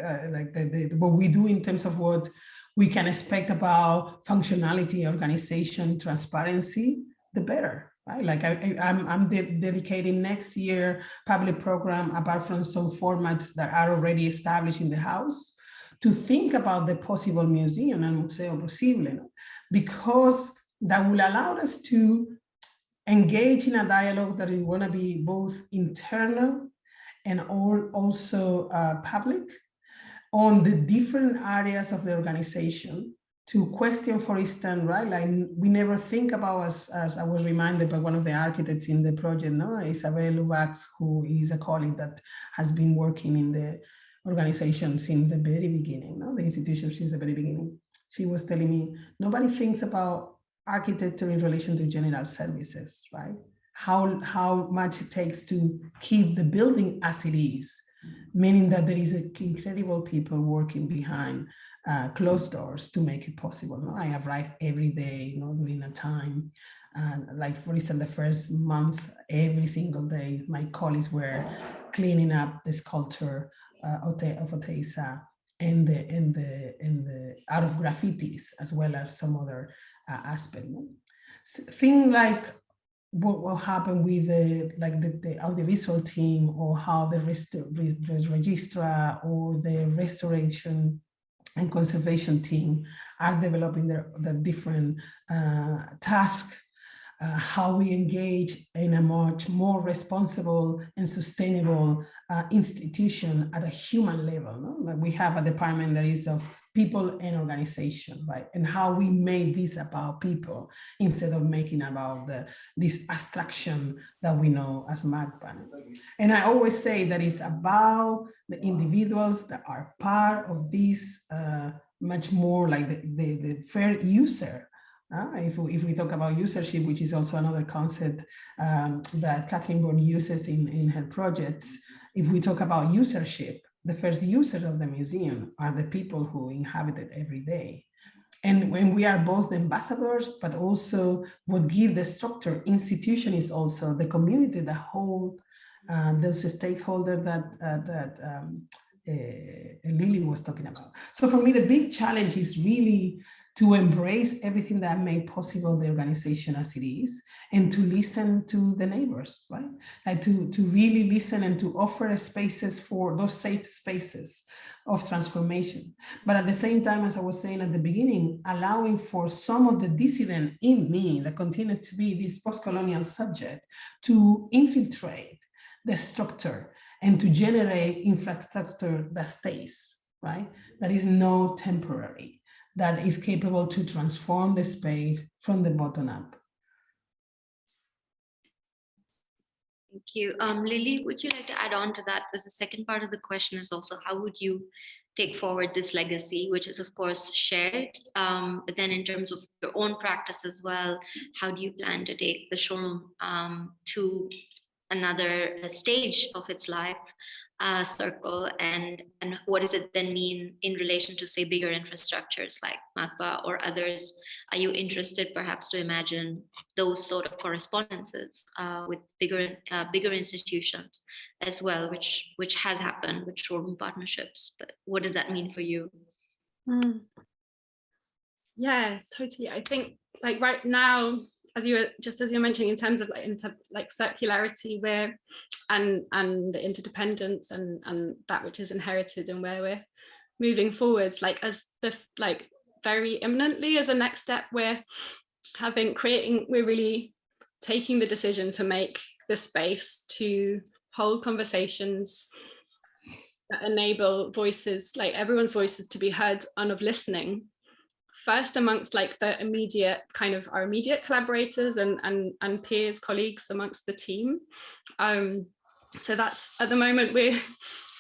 what we do in terms of what we can expect about functionality, organization, transparency, the better. Right? Like I'm dedicating next year public program, apart from some formats that are already established in the house, to think about the possible museum and Museo Posible, because that will allow us to engage in a dialogue that is going to be both internal and also public on the different areas of the organization, to question, for instance, right? Like, we never think about, as I was reminded by one of the architects in the project, no, Isabel Lubax, who is a colleague that has been working in the organization since the very beginning, no, the institution since the very beginning. She was telling me, nobody thinks about architecture in relation to general services, right? How much it takes to keep the building as it is, meaning that there is incredible people working behind closed doors to make it possible. No? I arrive every day, during a time. And like, for instance, the first month, every single day, my colleagues were cleaning up the sculpture of Oteiza and the art of graffitis, as well as some other aspect. No? Things like what will happen with the audiovisual team, or how the registrar or the restoration and conservation team are developing their different tasks, how we engage in a much more responsible and sustainable institution at a human level. No? Like, we have a department that is of people and organization, right? And how we make this about people instead of making about this abstraction that we know as MACBA. And I always say that it's about the individuals that are part of this much more like the fair user If we talk about usership, which is also another concept that Kathleen Bourne uses in her projects, if we talk about usership, the first users of the museum are the people who inhabit it every day. And when we are both ambassadors, but also what give the structure, institution is also the community that hold those stakeholders that Lily was talking about. So for me, the big challenge is really to embrace everything that made possible the organization as it is, and to listen to the neighbors, right? Like to really listen and to offer spaces for those safe spaces of transformation. But at the same time, as I was saying at the beginning, allowing for some of the dissident in me that continue to be this post-colonial subject to infiltrate the structure and to generate infrastructure that stays, right? That is not temporary, that is capable to transform the space from the bottom up. Thank you. Lily, would you like to add on to that? Because the second part of the question is also, how would you take forward this legacy, which is of course shared, but then in terms of your own practice as well, how do you plan to take the showroom to another stage of its life circle, and what does it then mean in relation to, say, bigger infrastructures like MACBA or others? Are you interested perhaps to imagine those sort of correspondences with bigger institutions as well, which has happened with showroom partnerships? But what does that mean for you? Yeah, totally. I think like right now, as you're mentioning, in terms of like circularity, where and the interdependence and that which is inherited and where we're moving forwards, like as the like very imminently as a next step, we're really taking the decision to make the space to hold conversations that enable voices, like everyone's voices, to be heard and of listening. First amongst like the immediate kind of our immediate collaborators and peers, colleagues amongst the team. So that's at the moment we're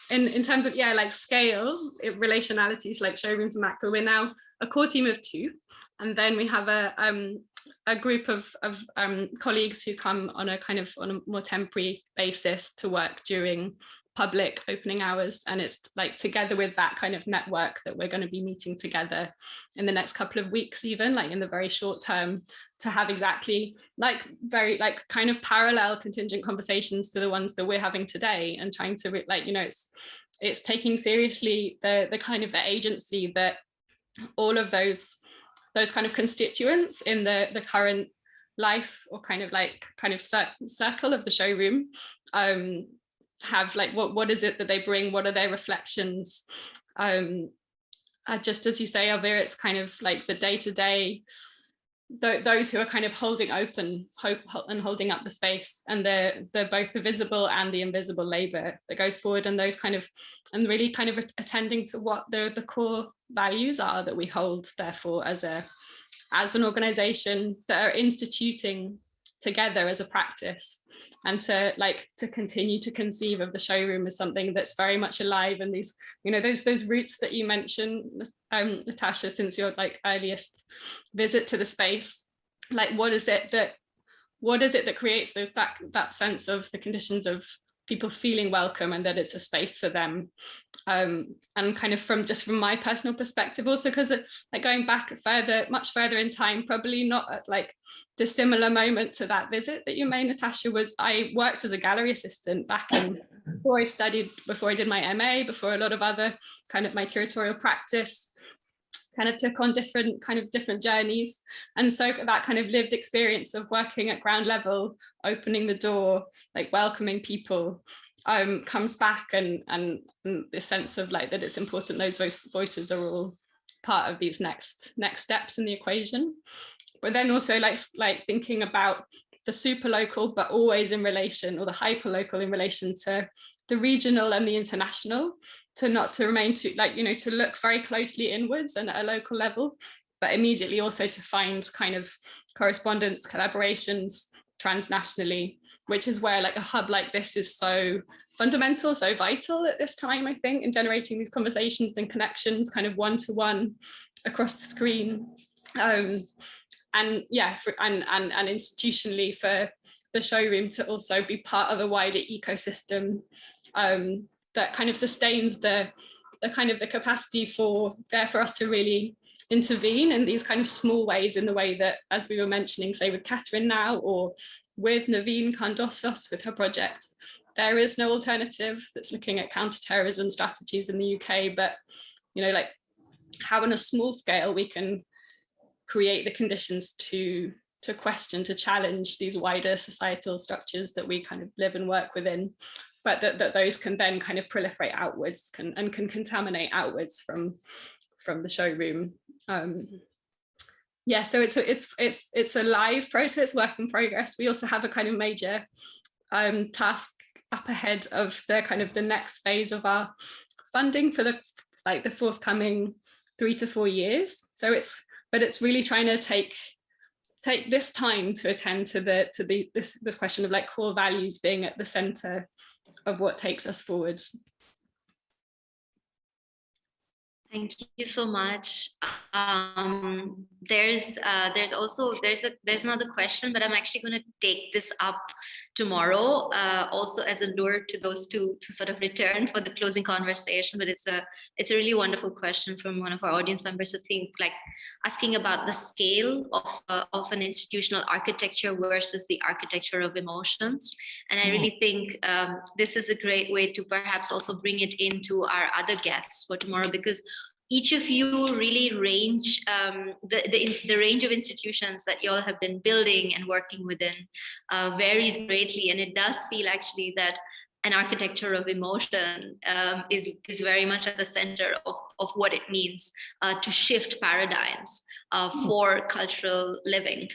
in terms of like scale, relationalities like showrooms and macro. We're now a core team of 2, and then we have a group of colleagues who come on a more temporary basis to work during public opening hours, and it's like together with that kind of network that we're going to be meeting together in the next couple of weeks, even like in the very short term, to have exactly like very like kind of parallel contingent conversations to the ones that we're having today, and trying to like, you know, it's taking seriously the kind of the agency that all of those kind of constituents in the current life or kind of circle of the showroom have, like what is it that they bring, what are their reflections, just as you say, Elvira, it's kind of like the day-to-day, those who are kind of holding open hope and holding up the space, and they're both the visible and the invisible labor that goes forward, and those kind of, and really kind of attending to what the core values are that we hold, therefore, as an organization that are instituting together as a practice, and to continue to conceive of the showroom as something that's very much alive. And these, you know, those roots that you mentioned, Natasha, since your like earliest visit to the space, like what is it that creates that sense of the conditions of people feeling welcome and that it's a space for them, and kind of from my personal perspective also, because like going back much further in time, probably not at like the similar moment to that visit that you made, Natasha, was I worked as a gallery assistant back in before I did my MA, before a lot of other kind of my curatorial practice kind of took on different journeys. And so that kind of lived experience of working at ground level, opening the door, like welcoming people, comes back, and the sense of like that it's important those voices are all part of these next steps in the equation. But then also like thinking about the super local, but always in relation, or the hyper local in relation to the regional and the international, to remain to like, you know, to look very closely inwards and at a local level, but immediately also to find kind of correspondence, collaborations transnationally, which is where like a hub like this is so fundamental, so vital at this time, I think, in generating these conversations and connections kind of one-to-one across the screen. yeah, and institutionally for the showroom to also be part of a wider ecosystem that kind of sustains the capacity for us to really intervene in these kind of small ways, in the way that, as we were mentioning, say with Catherine now, or with Naveen Kandosos with her project, there is no alternative that's looking at counterterrorism strategies in the UK, but like how on a small scale we can create the conditions to question, to challenge these wider societal structures that we kind of live and work within, but that those can then kind of proliferate outwards and can contaminate outwards from the showroom. Yeah, so it's a live process, work in progress. We also have a kind of major task up ahead of the next phase of our funding for the forthcoming 3 to 4 years. So it's really trying to take this time to attend to this question of like core values being at the center of what takes us forward. Thank you so much. There's another question, but I'm actually going to take this up tomorrow, also as a lure to those two to sort of return for the closing conversation. But it's a really wonderful question from one of our audience members to think, like, asking about the scale of an institutional architecture versus the architecture of emotions. And I really think this is a great way to perhaps also bring it into our other guests for tomorrow, because each of you really range the range of institutions that you all have been building and working within varies greatly, and it does feel actually that an architecture of emotion is very much at the center of what it means to shift paradigms for cultural living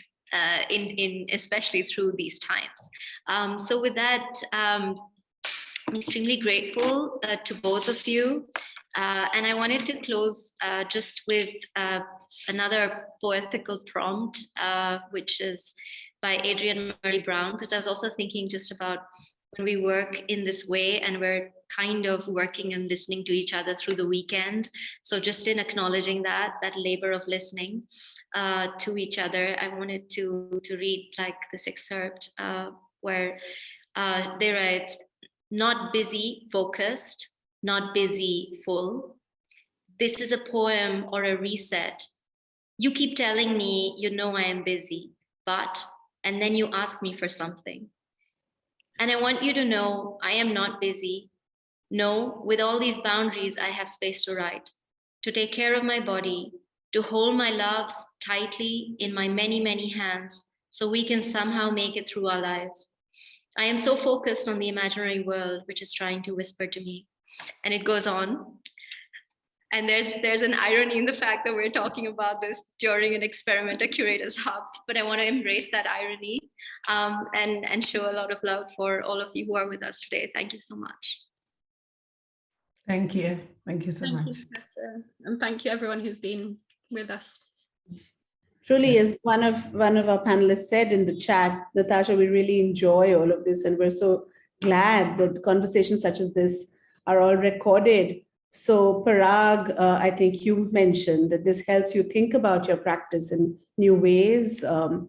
in especially through these times. So with that, I'm extremely grateful to both of you. And I wanted to close just with another poetical prompt, which is by Adrienne Marley Brown, because I was also thinking just about when we work in this way and we're kind of working and listening to each other through the weekend. So just in acknowledging that labor of listening to each other, I wanted to read like this excerpt where they write, "Not busy, focused, not busy, full. This is a poem or a reset. You keep telling me you know I am busy, but, and then you ask me for something. And I want you to know I am not busy. No, with all these boundaries, I have space to write, to take care of my body, to hold my loves tightly in my many, many hands so we can somehow make it through our lives. I am so focused on the imaginary world, which is trying to whisper to me." And it goes on. And there's an irony in the fact that we're talking about this during an Experimenter Curators Hub, but I want to embrace that irony and show a lot of love for all of you who are with us today. Thank you so much. Thank you. Thank you so much. Thank you, Professor. And thank you everyone who's been with us. Truly, Yes. as one of our panelists said in the chat, Natasha, we really enjoy all of this, and we're so glad that conversations such as this are all recorded. So Parag, I think you mentioned that this helps you think about your practice in new ways of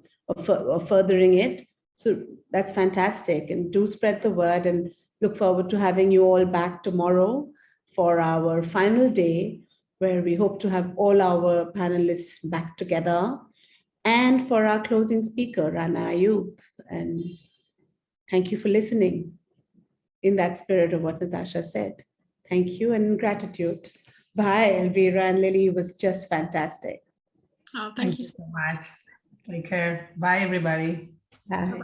furthering it. So that's fantastic, and do spread the word, and look forward to having you all back tomorrow for our final day, where we hope to have all our panelists back together, and for our closing speaker, Rana Ayoub. And thank you for listening in that spirit of what Natasha said. Thank you and gratitude. Bye, Elvira and Lily. It was just fantastic. Oh, Thank you so much. Take care. Bye, everybody. Bye.